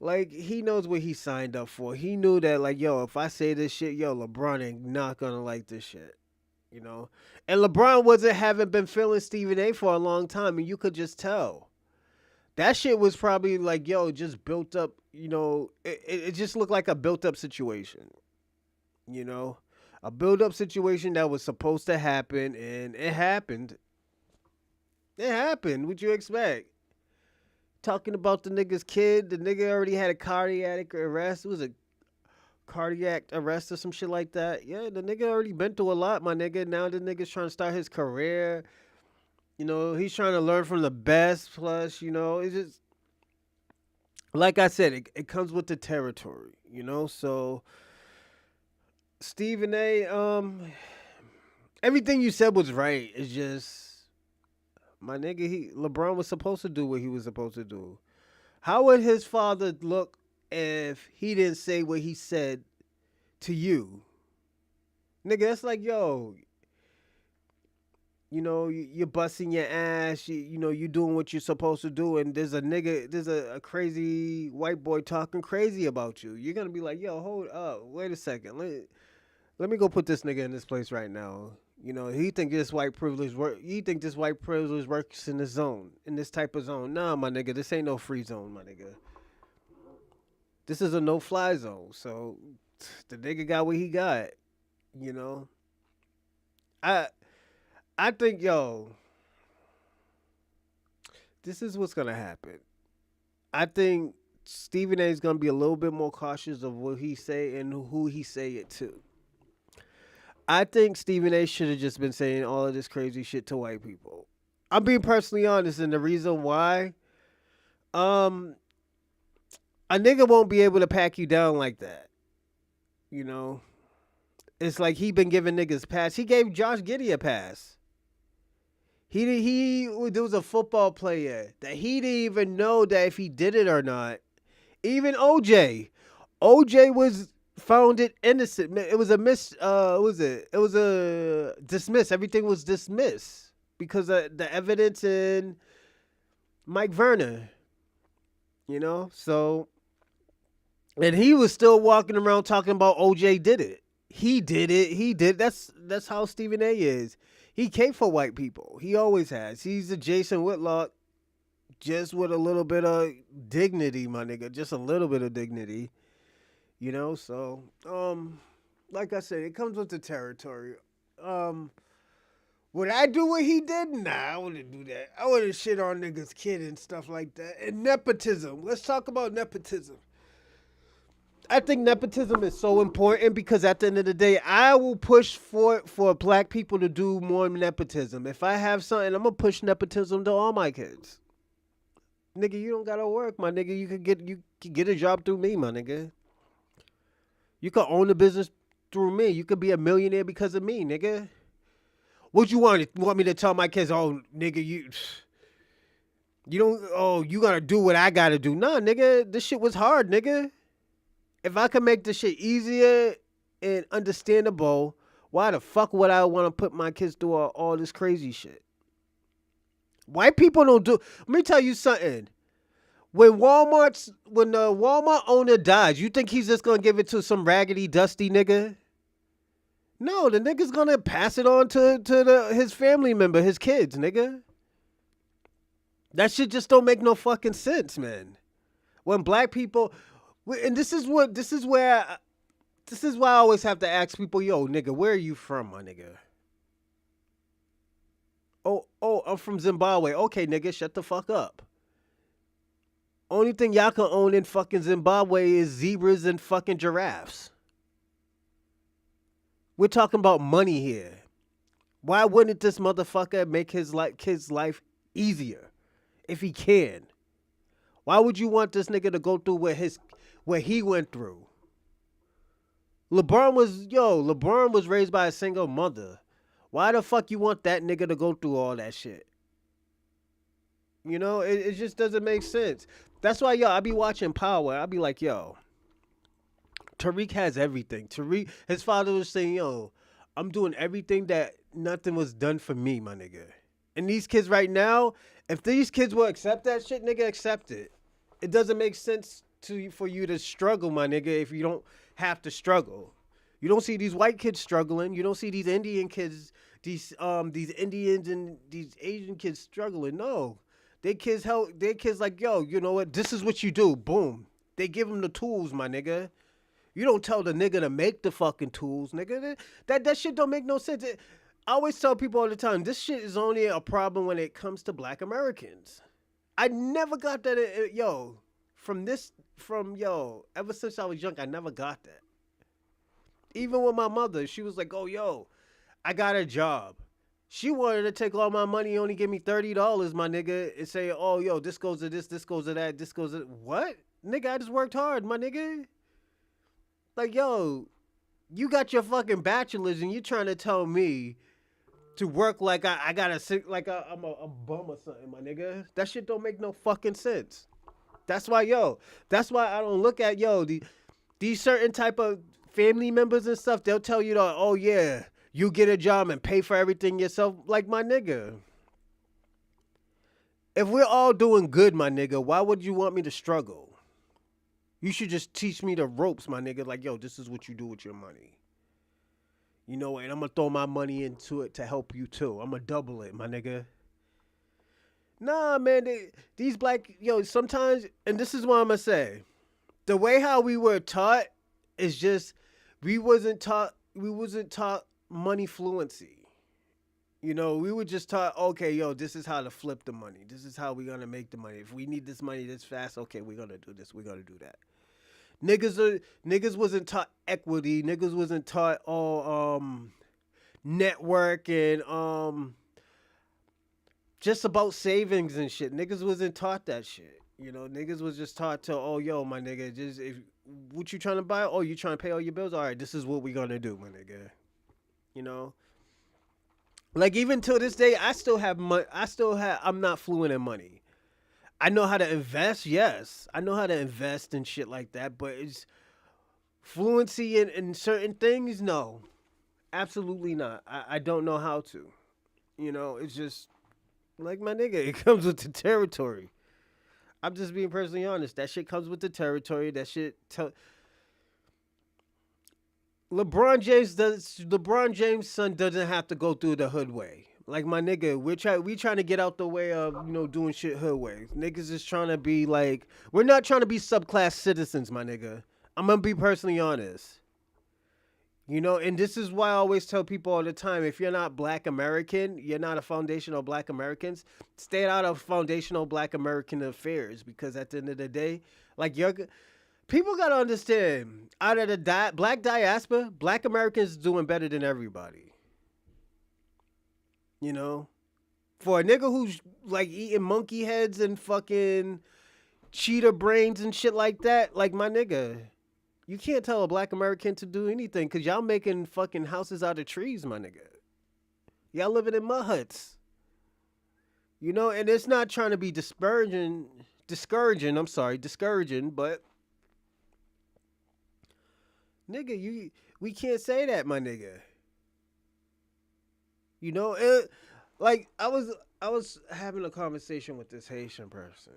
Like, he knows what he signed up for. He knew that, like, yo, if I say this shit, yo, LeBron ain't not gonna like this shit. You know? And LeBron haven't been feeling Stephen A for a long time, and you could just tell. That shit was probably like, yo, just built up, you know, it just looked like a built up situation. You know? A build up situation that was supposed to happen, and it happened. It happened. What you expect? Talking about the nigga's kid, the nigga already had a cardiac arrest. It was a cardiac arrest or some shit like that. Yeah, the nigga already been through a lot, my nigga. Now the nigga's trying to start his career. You know, he's trying to learn from the best. Plus, you know, it's just, like I said, it comes with the territory, you know? So, Stephen A, everything you said was right. It's just, my nigga, LeBron was supposed to do what he was supposed to do. How would his father look if he didn't say what he said to you? Nigga, that's like, yo, you know, you're busting your ass, you know, you doing what you're supposed to do, and there's a crazy white boy talking crazy about you. You're gonna be like, yo, hold up, wait a second, let me go put this nigga in this place right now. You know, he think this white privilege works in this zone, in this type of zone. Nah, my nigga, this ain't no free zone, my nigga. This is a no-fly zone. So the nigga got what he got. You know, I think, yo, this is what's gonna happen. I think Stephen A is gonna be a little bit more cautious of what he say and who he say it to. I think Stephen A should have just been saying all of this crazy shit to white people. I'm being personally honest, and the reason why, Um, a nigga won't be able to pack you down like that. You know, it's like he been giving niggas pass. He gave Josh Giddey a pass. There was a football player that he didn't even know that if he did it or not. Even OJ was found it innocent. It was a what was it? It was a dismiss. Everything was dismissed because of the evidence in Mike Verner. You know, so and he was still walking around talking about OJ did it. He did it. He did. That's how Stephen A is. He came for white people. He always has. He's a Jason Whitlock, just with a little bit of dignity, my nigga. Just a little bit of dignity. You know, so like I said, it comes with the territory. Would I do what he did? Nah, I wouldn't do that. I wouldn't shit on niggas' kid and stuff like that. And nepotism. Let's talk about nepotism. I think nepotism is so important because at the end of the day, I will push for black people to do more nepotism. If I have something, I'm gonna push nepotism to all my kids. Nigga, you don't gotta work, my nigga. You could get a job through me, my nigga. You could own a business through me. You could be a millionaire because of me, nigga. What you want? You want me to tell my kids, oh, nigga, you don't, oh, you gotta do what I gotta do. Nah, nigga, this shit was hard, nigga. If I can make this shit easier and understandable, why the fuck would I want to put my kids through all this crazy shit? White people don't do. Let me tell you something. When the Walmart owner dies, you think he's just gonna give it to some raggedy, dusty nigga? No, the nigga's gonna pass it on to his family member, his kids, nigga. That shit just don't make no fucking sense, man. When black people, and this is why I always have to ask people, yo, nigga, where are you from, my nigga? Oh, I'm from Zimbabwe. Okay, nigga, shut the fuck up. Only thing y'all can own in fucking Zimbabwe is zebras and fucking giraffes. We're talking about money here. Why wouldn't this motherfucker make his kid's life easier if he can? Why would you want this nigga to go through what he went through? LeBron was raised by a single mother. Why the fuck you want that nigga to go through all that shit? You know, it just doesn't make sense. That's why, I be watching Power. I be like, yo, Tariq has everything. His father was saying, yo, I'm doing everything that nothing was done for me, my nigga. And these kids right now, if these kids will accept that shit, nigga, accept it. It doesn't make sense for you to struggle, my nigga, if you don't have to struggle. You don't see these white kids struggling. You don't see these Indian kids, these Indians and these Asian kids struggling. No. Their kids like, yo, you know what? This is what you do. Boom. They give them the tools, my nigga. You don't tell the nigga to make the fucking tools, nigga. That shit don't make no sense. I always tell people all the time, this shit is only a problem when it comes to black Americans. I never got that, ever since I was young, I never got that. Even with my mother, she was like, oh, yo, I got a job. She wanted to take all my money, only give me $30, my nigga, and say, oh, yo, this goes to this goes to that, this goes to... What? Nigga, I just worked hard, my nigga. Like, yo, you got your fucking bachelor's and you're trying to tell me to work like I'm a bum or something, my nigga. That shit don't make no fucking sense. That's why I don't look at, these certain type of family members and stuff, they'll tell you, oh, yeah, you get a job and pay for everything yourself. Like, my nigga, if we're all doing good, my nigga, why would you want me to struggle? You should just teach me the ropes, my nigga. Like, yo, this is what you do with your money. You know, and I'm going to throw my money into it to help you, too. I'm going to double it, my nigga. Nah, man, these black, sometimes, and this is what I'm going to say. The way how we were taught is just, we wasn't taught money fluency. We were just taught, okay, yo, this is how to flip the money. This is how we're going to make the money. If we need this money this fast, okay, we're going to do this. We're going to do that. Niggas wasn't taught equity. Niggas wasn't taught network and just about savings and shit. Niggas wasn't taught that shit. You know, niggas was just taught to, oh, yo, my nigga, just if what you trying to buy? Oh, you trying to pay all your bills? All right, this is what we gonna do, my nigga. You know, like even till this day, I still have money. I'm not fluent in money. I know how to invest. Yes, I know how to invest and shit like that. But it's fluency in certain things. No, absolutely not. I don't know how to. You know, it's just like my nigga. It comes with the territory. I'm just being personally honest. That shit comes with the territory. That shit. LeBron James' son doesn't have to go through the hood way. Like my nigga, we trying to get out the way of doing shit hood way. Niggas is trying to be like we're not trying to be subclass citizens, my nigga. I'm gonna be personally honest. You know, and this is why I always tell people all the time: if you're not Black American, you're not a foundational Black Americans. Stay out of foundational Black American affairs because at the end of the day, like people gotta understand, out of the Black diaspora, Black Americans doing better than everybody. You know, for a nigga who's like eating monkey heads and fucking cheetah brains and shit like that, like my nigga, you can't tell a Black American to do anything because y'all making fucking houses out of trees, my nigga. Y'all living in mud huts. You know, and it's not trying to be discouraging, but nigga, we can't say that, my nigga. You know, like I was having a conversation with this Haitian person,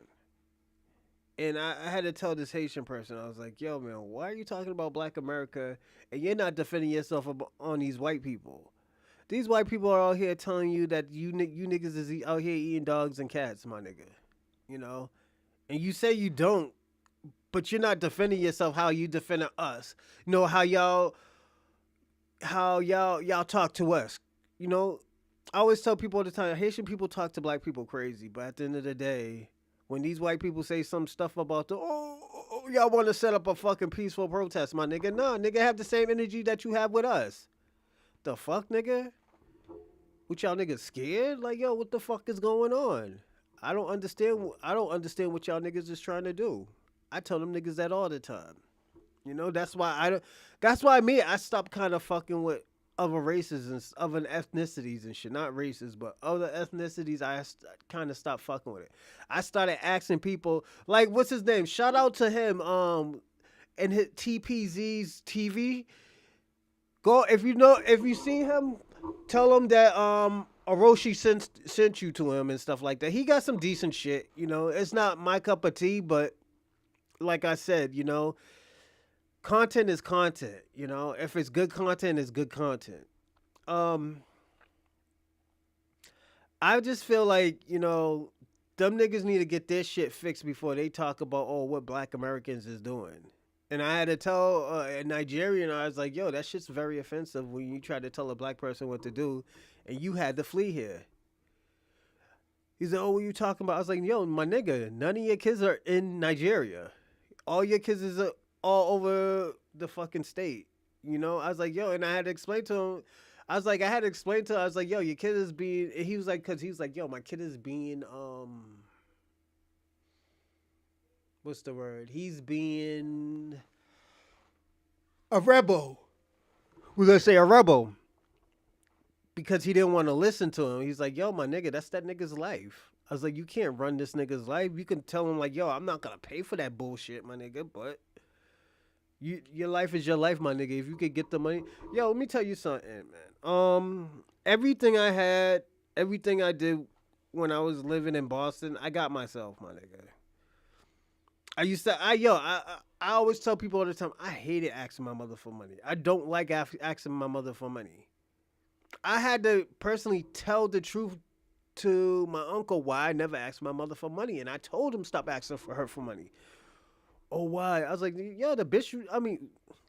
and I had to tell this Haitian person, I was like, "Yo, man, why are you talking about Black America and you're not defending yourself on these white people? These white people are out here telling you that you niggas is out here eating dogs and cats, my nigga. You know, and you say you don't, but you're not defending yourself how you defending us. You know how y'all talk to us. You know, I always tell people all the time, Haitian people talk to Black people crazy, but at the end of the day, when these white people say some stuff about y'all want to set up a fucking peaceful protest, my nigga, nah, nigga, have the same energy that you have with us. The fuck, nigga? What y'all niggas scared? Like, yo, what the fuck is going on? I don't understand what y'all niggas is trying to do. I tell them niggas that all the time. You know, that's why I stopped kind of fucking with other races and other ethnicities and shit. Not races, but other ethnicities. I kind of stopped fucking with it. I started asking people, like, what's his name? Shout out to him. And hit TPZ's TV. Go if you see him, tell him that Orochi sent you to him and stuff like that. He got some decent shit. You know, it's not my cup of tea, but like I said, you know, content is content. You know, if it's good content, it's good content. I just feel like, you know, them niggas need to get their shit fixed before they talk about what Black Americans is doing. And I had to tell a Nigerian, I was like, yo, that shit's very offensive when you try to tell a Black person what to do and you had to flee here. He's like, oh, what are you talking about? I was like, yo, my nigga, none of your kids are in Nigeria. All your kids is all over the fucking state. You know? I was like, yo, and I had to explain to him. I was like, yo, your kid is being, and he was like, yo, my kid is being, what's the word? He's being a rebel. We're going to say a rebel. Because he didn't want to listen to him. He's like, yo, my nigga, that's that nigga's life. I was like, you can't run this nigga's life. You can tell him, like, yo, I'm not going to pay for that bullshit, my nigga, but your life is your life, my nigga. If you could get the money. Yo, let me tell you something, man. Everything I had, everything I did when I was living in Boston, I got myself, my nigga. I always tell people all the time, I hated asking my mother for money. I don't like asking my mother for money. I had to personally tell the truth to my uncle why I never asked my mother for money. And I told him stop asking for her for money. Oh, why? I was like, yo, the bitch,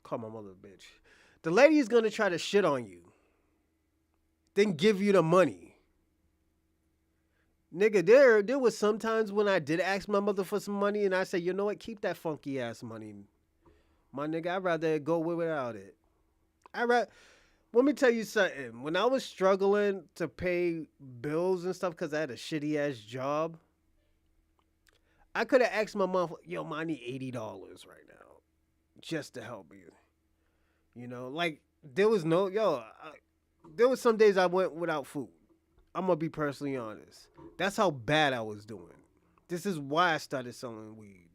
call my mother a bitch. The lady is going to try to shit on you. Then give you the money. Nigga, there was sometimes when I did ask my mother for some money and I said, you know what, keep that funky ass money. My nigga, I'd rather go without it. Let me tell you something. When I was struggling to pay bills and stuff because I had a shitty ass job, I could have asked my mom, yo, ma, I need $80 right now just to help me. Like there was no there was some days I went without food. I'm gonna be personally honest. That's how bad I was doing. This is why I started selling weed.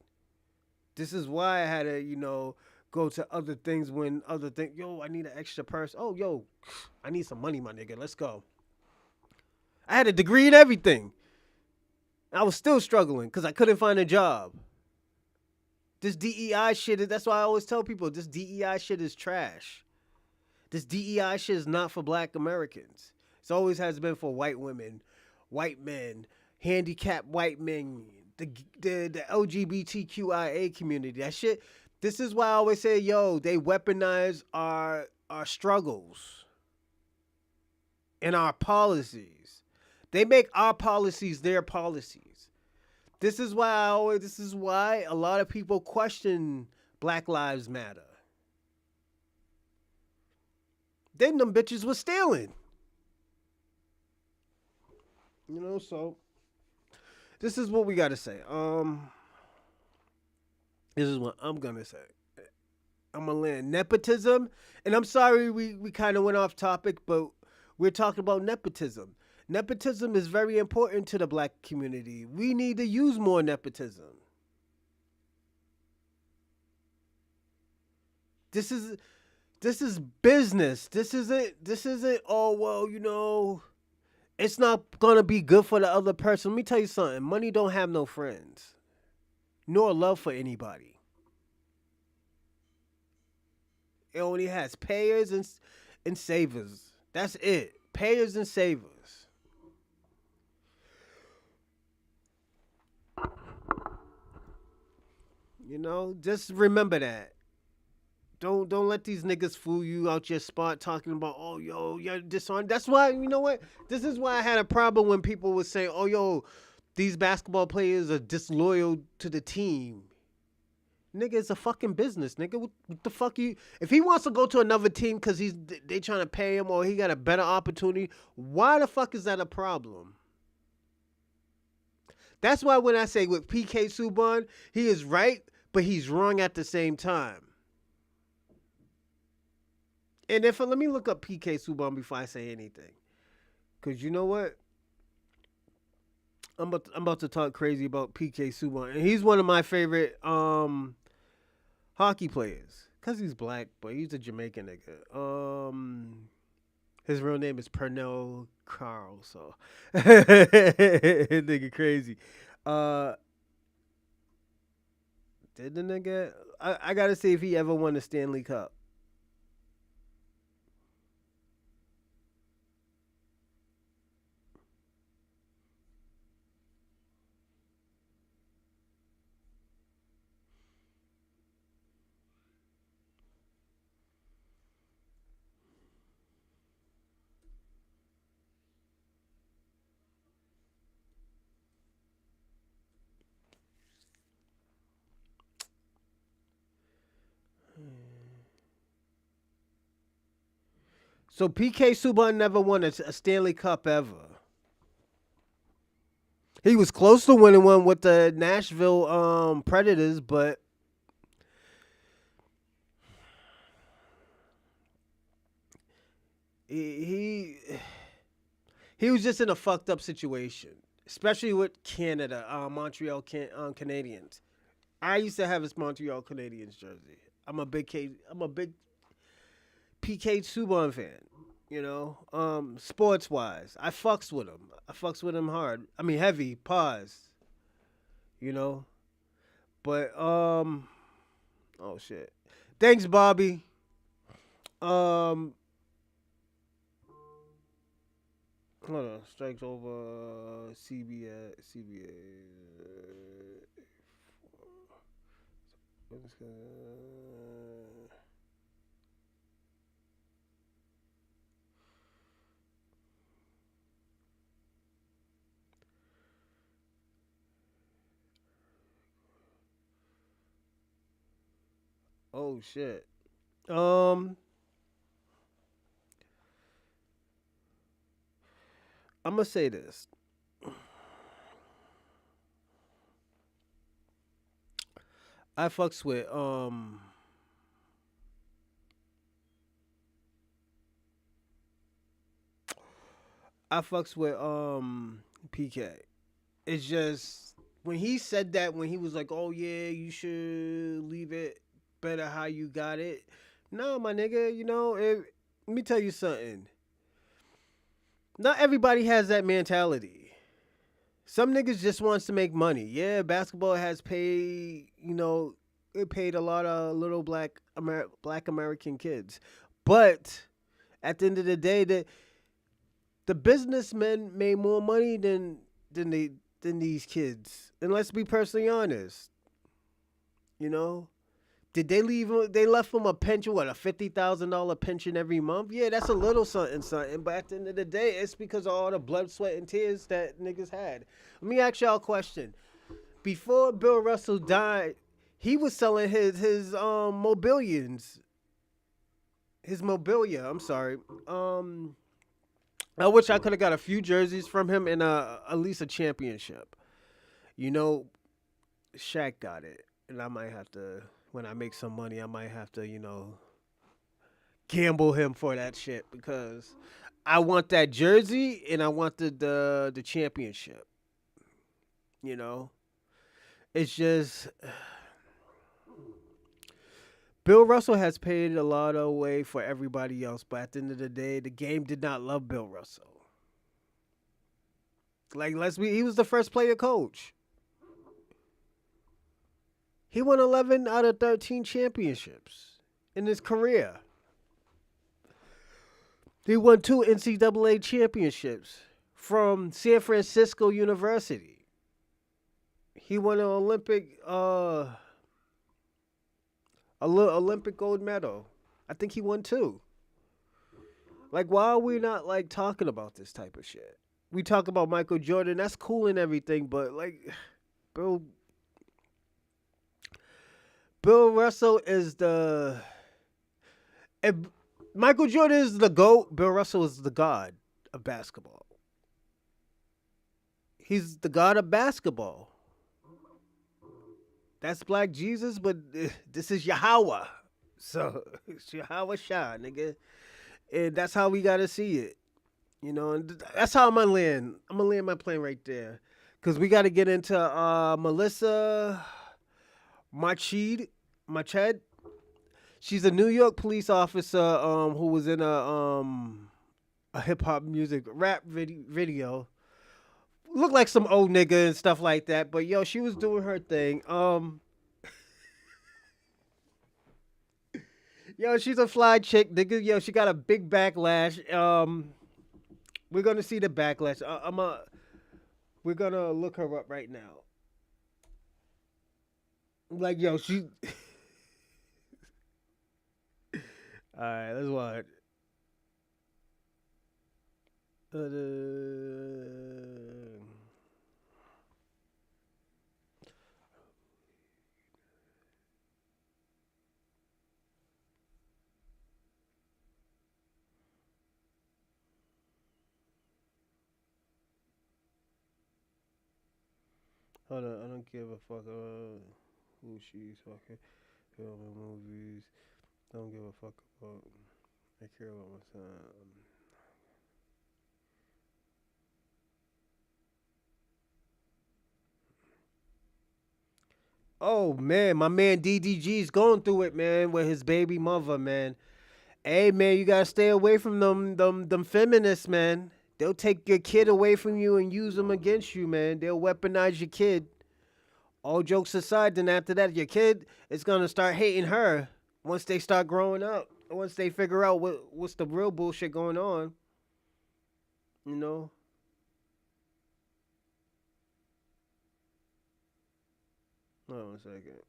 This is why I had to, go to other things when other things. Yo, I need an extra purse. Oh, yo, I need some money, my nigga. Let's go. I had a degree in everything. I was still struggling because I couldn't find a job. This DEI shit is. That's why I always tell people this DEI shit is trash. This DEI shit is not for Black Americans. It always has been for white women, white men, handicapped white men, the LGBTQIA community. That shit. This is why I always say, yo, they weaponize our struggles and our policies. They make our policies their policies. This is why a lot of people question Black Lives Matter. Then them bitches was stealing. So this is what we gotta say. This is what I'm gonna say. I'm gonna land nepotism, and I'm sorry we kind of went off topic, but we're talking about nepotism. Nepotism is very important to the Black community. We need to use more nepotism. This is business. This isn't oh well, it's not gonna be good for the other person. Let me tell you something. Money don't have no friends, nor love for anybody. It only has payers and savers. That's it. Payers and savers. Just remember that. Don't let these niggas fool you out your spot talking about, oh, yo, you're disarmed. That's why, you know what? This is why I had a problem when people would say, oh, yo, these basketball players are disloyal to the team. Nigga, it's a fucking business, nigga. What the fuck you... If he wants to go to another team because they trying to pay him or he got a better opportunity, why the fuck is that a problem? That's why when I say with PK Subban, he is right, but he's wrong at the same time. And let me look up PK Subban before I say anything. Because you know what? I'm about to talk crazy about PK Subban. And he's one of my favorite hockey players. Because he's black, but he's a Jamaican nigga. His real name is Pernell Carl, so nigga crazy. Did the nigga? I gotta see if he ever won the Stanley Cup. So PK Subban never won a Stanley Cup ever. He was close to winning one with the Nashville Predators, but he was just in a fucked up situation, especially with Canada, Montreal Canadiens. I used to have his Montreal Canadiens jersey. I'm a big PK Subban fan. Sports wise, I fucks with him. I fucks with him hard. I mean, heavy. Pause. But oh shit. Thanks, Bobby. Hold on. Strikes over CBA. Oh shit. I'm gonna say this. I fucks with PK. It's just when he said that, when he was like, "Oh yeah, you should leave it better how you got it." No, my nigga, let me tell you something. Not everybody has that mentality. Some niggas just wants to make money. Yeah, basketball has paid, it paid a lot of little black American kids. But at the end of the day, the businessmen made more money than they than these kids. And let's be personally honest, you know. Did they leave? They left them a pension, what, a $50,000 pension every month? Yeah, that's a little something, something. But at the end of the day, it's because of all the blood, sweat, and tears that niggas had. Let me ask y'all a question. Before Bill Russell died, he was selling his mobilians, his mobilia. I'm sorry. I wish I could have got a few jerseys from him and at least a championship. You know, Shaq got it, and I might have to, when I make some money, I might have to, gamble him for that shit because I want that jersey and I want the championship. You know, it's just Bill Russell has paid a lot of way for everybody else, but at the end of the day, the game did not love Bill Russell. Like, he was the first player coach. He won 11 out of 13 championships in his career. He won 2 NCAA championships from San Francisco University. He won an Olympic gold medal. I think he won 2. Like, why are we not like talking about this type of shit? We talk about Michael Jordan, that's cool and everything, but like, Bill Russell is if Michael Jordan is the GOAT, Bill Russell is the god of basketball. He's the god of basketball. That's Black Jesus, but this is Yahweh. So it's Yahweh Shah, nigga. And that's how we gotta see it. And that's how I'm gonna land. I'm gonna land my plane right there. Cause we gotta get into Melissa Mercado. She's a New York police officer who was in a hip hop music rap video. Looked like some old nigga and stuff like that, but yo, she was doing her thing. Yo, she's a fly chick, nigga. Yo, she got a big backlash. We're gonna see the backlash. We're gonna look her up right now. Like, yo, she. All right, let's watch. Hold on, I don't give a fuck who she's fucking filming movies. Don't give a fuck about. I care about my son. Oh man, my man DDG's going through it, man, with his baby mother, man. Hey man, you gotta stay away from them feminists, man. They'll take your kid away from you and use them against you, man. They'll weaponize your kid. All jokes aside, then after that, your kid is gonna start hating her once they start growing up. Once they figure out what's the real bullshit going on. You know? Hold on a second.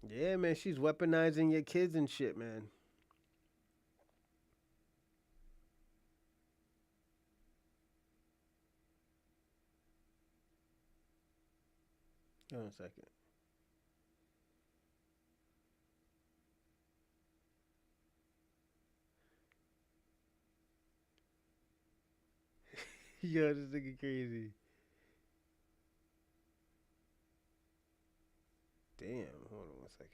Yeah, man, she's weaponizing your kids and shit, man. Hold on a second. Yo, this nigga crazy. Damn, hold on 1 second.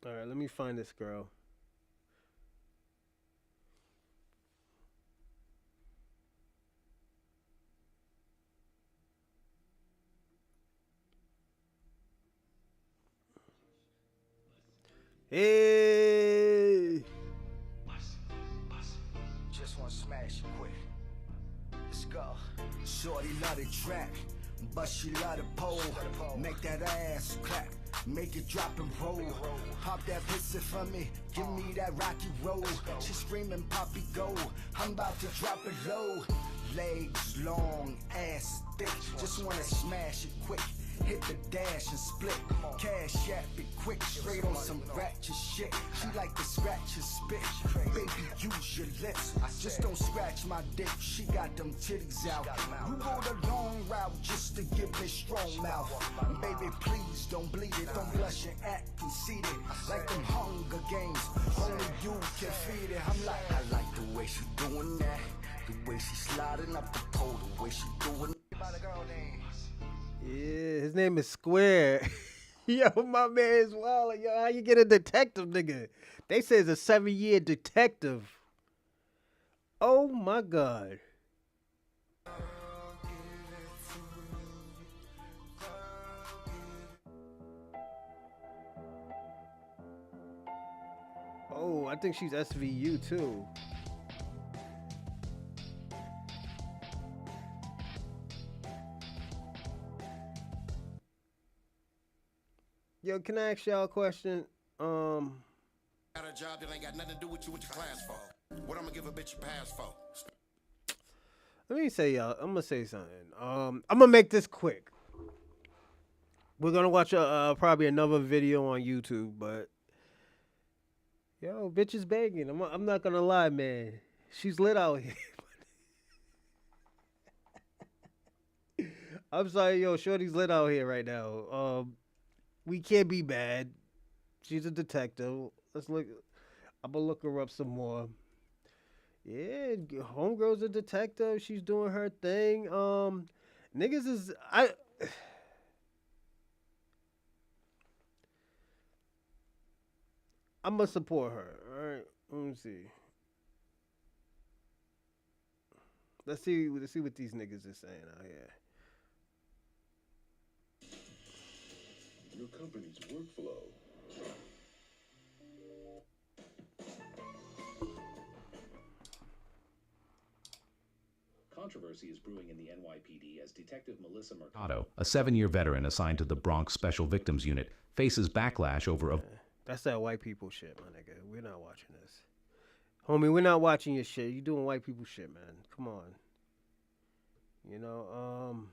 All right, let me find this girl. Hey. Just wanna smash it quick. Let's go. Shorty love the track, but she love the pole. Make that ass clap, make it drop and roll. Hop that pussy for me, give me that rocky roll. She screaming, Poppy go, I'm about to drop it low. Legs long, ass thick, just wanna smash it quick. Hit the dash and split. Cash app it quick, straight on some ratchet shit. She like to scratch and spit. Baby, use your lips. Just don't scratch my dick. She got them titties out. You go the long route just to give me strong mouth. Baby, please don't bleed it. Don't blush and act conceited. Like them Hunger Games. Only you can feed it. I'm like, I like the way she doing that. The way she sliding up the pole. The way she doing it. Yeah, his name is S-Quire. Yo, my man's wild. Yo, how you get a detective, nigga? They say it's a 7-year detective. Oh my God. Oh, I think she's SVU too. Yo, can I ask y'all a question? Got a job that ain't got nothing to do with you with your class for. What I'm gonna give a bitch a pass for? Let me say, y'all. I'm gonna say something. I'm gonna make this quick. We're gonna watch probably another video on YouTube, but yo, bitch is banging. I'm not gonna lie, man. She's lit out here. I'm sorry, yo, shorty's lit out here right now. We can't be bad. She's a detective. Let's look. I'm gonna look her up some more. Yeah, homegirl's a detective. She's doing her thing. Niggas is I'm gonna support her. All right, let me see. Let's see what these niggas is saying out here. Your company's workflow. Controversy is brewing in the NYPD as Detective Melissa Mercado, a 7-year veteran assigned to the Bronx Special Victims Unit, faces backlash over a... That's that white people shit, my nigga. We're not watching this. Homie, we're not watching your shit. You doing white people shit, man. Come on. You know,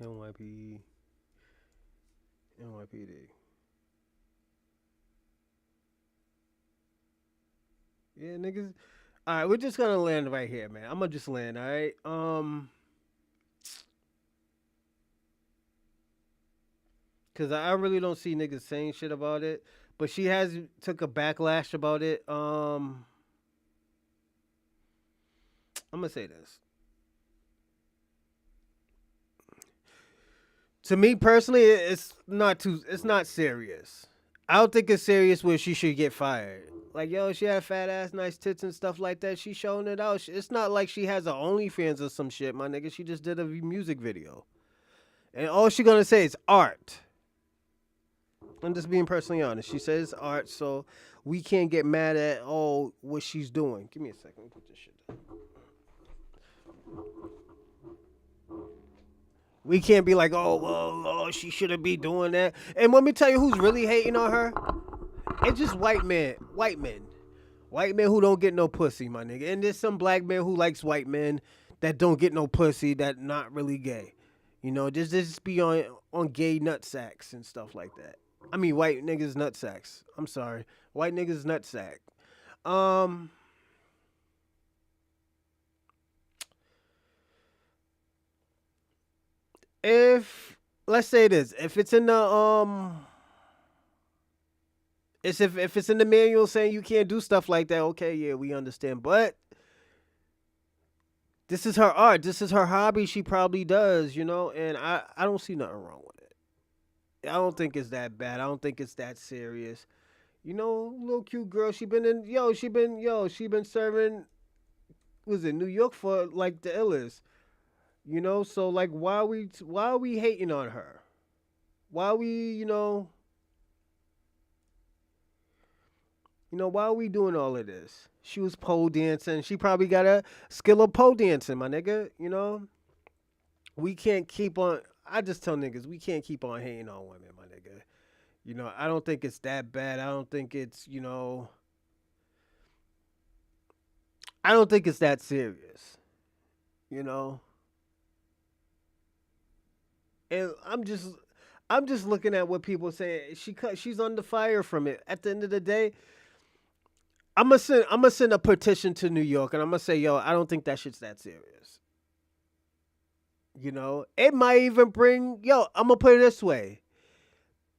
NYPD. Yeah, niggas. All right, we're just gonna land right here, man. I'm gonna just land, all right? Cause I really don't see niggas saying shit about it, but she has took a backlash about it. I'm gonna say this. To me personally, it's not serious. I don't think it's serious where she should get fired. Like, yo, she had fat ass, nice tits and stuff like that. She showing it out. It's not like she has a OnlyFans or some shit, my nigga. She just did a music video. And all she gonna say is art. I'm just being personally honest. She says art, so we can't get mad at all what she's doing. Give me a second. Let me put this shit down. We can't be like, oh, she shouldn't be doing that. And let me tell you who's really hating on her. It's just white men. White men who don't get no pussy, my nigga. And there's some black men who likes white men that don't get no pussy, that not really gay. You know, just be on gay nut sacks and stuff like that. I mean, white niggas nutsacks. I'm sorry, white niggas nutsack. Um, if let's say this, if it's in the it's if it's in the manual saying you can't do stuff like that, okay, yeah, we understand. But this is her art. This is her hobby. She probably does, you know, and I don't see nothing wrong with it. I don't think it's that bad. I don't think it's that serious. You know, little cute girl. She been serving. Was it New York for like the illest? You know, so like, why are we hating on her? Why are we, why are we doing all of this? She was pole dancing. She probably got a skill of pole dancing, my nigga. You know, we can't keep on. I just tell niggas we can't keep on hating on women, my nigga. You know, I don't think it's that bad. I don't think it's, I don't think it's that serious. You know, and I'm just looking at what people say. She's under fire from it. At the end of the day, I'm gonna send a petition to New York, and I'm gonna say, yo, I don't think that shit's that serious. You know, it might even bring, yo, I'm gonna put it this way.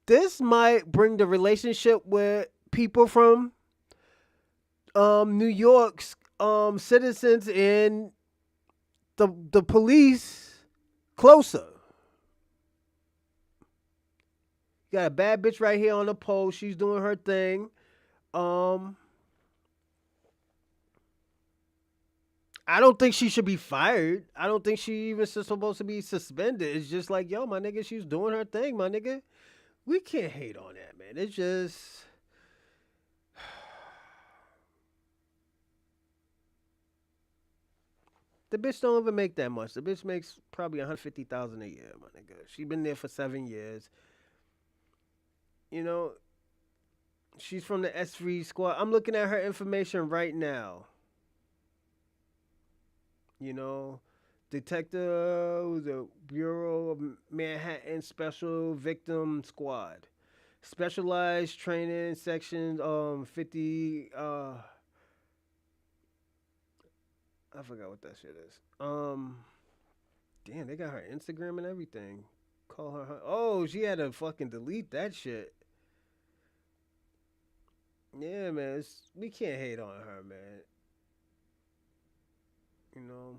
This might bring the relationship with people from New York's citizens and the police closer. You got a bad bitch right here on the pole. She's doing her thing. I don't think she should be fired. I don't think she even supposed to be suspended. It's just like, yo, my nigga, she's doing her thing, my nigga. We can't hate on that, man. It's just the bitch don't even make that much. The bitch makes probably 150,000 a year, my nigga. She been there for 7 years. You know, she's from the S-Quire squad. I'm looking at her information right now. You know, Detective, the Bureau of Manhattan Special Victim Squad. Specialized training section 50 I forgot what that shit is. Damn, they got her Instagram and everything. Call her. Oh, she had to fucking delete that shit. Yeah, man, we can't hate on her, man. You know.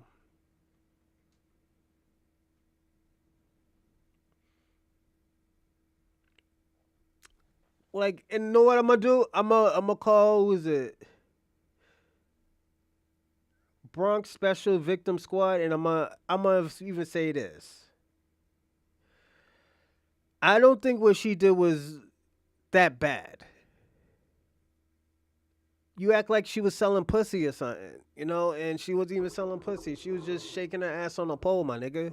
Like, and you know what I'm gonna do? I'm gonna call, who is it? Bronx Special Victim Squad, and I'm gonna even say this. I don't think what she did was that bad. You act like she was selling pussy or something, you know, and she wasn't even selling pussy. She was just shaking her ass on a pole, my nigga.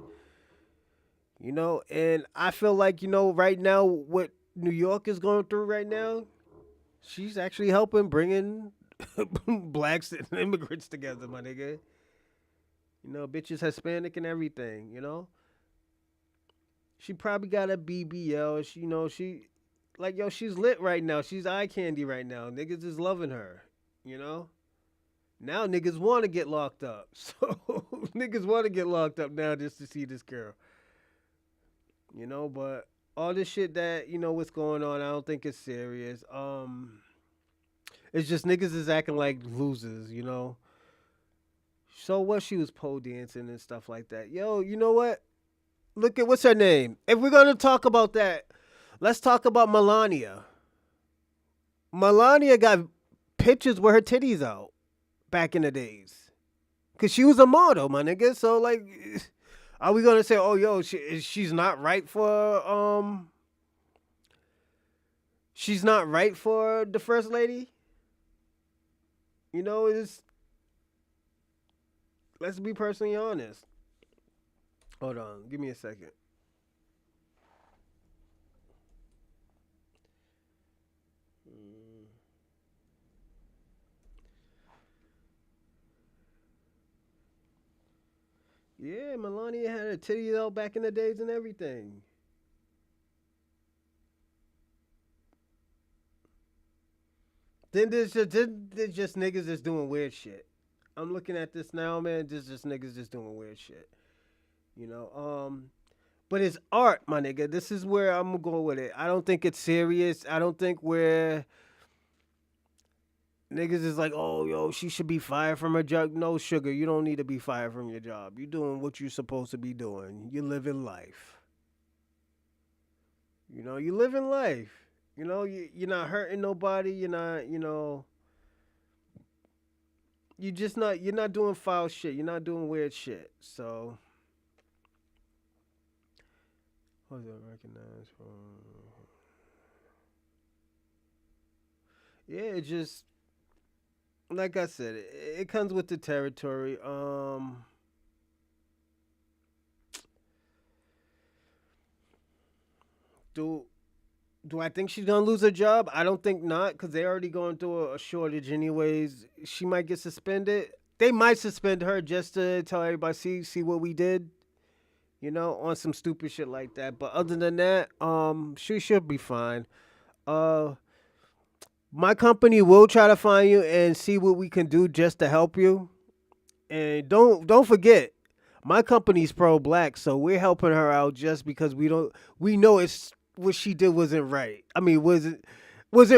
You know, and I feel like, right now, what New York is going through right now, she's actually helping bringing blacks and immigrants together, my nigga. You know, bitches Hispanic and everything, you know. She probably got a BBL. She's lit right now. She's eye candy right now. Niggas is loving her, you know. Now niggas want to get locked up. So niggas want to get locked up now just to see this girl. You know, but all this shit that, what's going on, I don't think it's serious. It's just niggas is acting like losers, you know. So what, she was pole dancing and stuff like that. Yo, you know what? Look at, what's her name? If we're gonna talk about that, let's talk about Melania. Melania got pictures with her titties out back in the days. Cause she was a model, my nigga. So like, are we gonna say, oh yo, she's not right for she's not right for the first lady? You know, let's be personally honest. Hold on, give me a second. Yeah, Melania had her titties out back in the days and everything. there's just niggas that's doing weird shit. I'm looking at this now, man. There's just niggas that's doing weird shit. You know, but it's art, my nigga. This is where I'm gonna go with it. I don't think it's serious. I don't think we're niggas is like, oh, yo, she should be fired from her job. No, sugar, you don't need to be fired from your job. You're doing what you're supposed to be doing. You're living life. You know, you living life. You know, you're not hurting nobody. You're not, you know, you're not doing foul shit. You're not doing weird shit. So, what's that recognized from? Yeah, it just, like I said, it comes with the territory. Do do I think she's gonna lose her job? I don't think not, because they're already going through a shortage anyways. She might get suspended. They might suspend her just to tell everybody, see what we did, you know, on some stupid shit like that. But other than that, she should be fine. Uh, my company will try to find you and see what we can do just to help you. And don't forget, my company's pro black, so we're helping her out just because we know it's what she did wasn't right. I mean, was it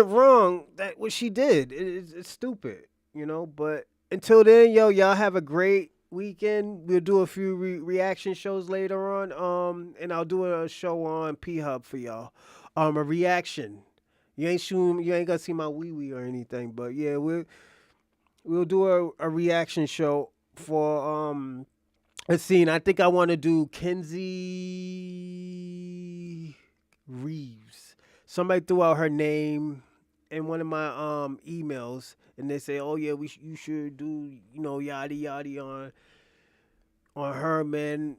wrong that what she did? It's stupid, you know. But until then, yo, y'all have a great weekend. We'll do a few reaction shows later on. And I'll do a show on P Hub for y'all. A reaction. You ain't gonna see my wee wee or anything, but yeah, we'll do a reaction show for a scene. I think I want to do Kenzie Reeves. Somebody threw out her name in one of my emails, and they say, "Oh yeah, you should do, you know, yada yada on her, man.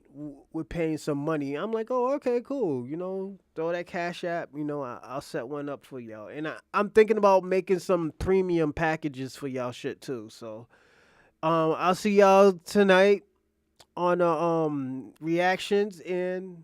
We're paying some money." I'm like, "Oh, okay, cool. You know, throw that Cash App. You know, I'll set one up for y'all." And I'm thinking about making some premium packages for y'all shit too. So, I'll see y'all tonight on reactions and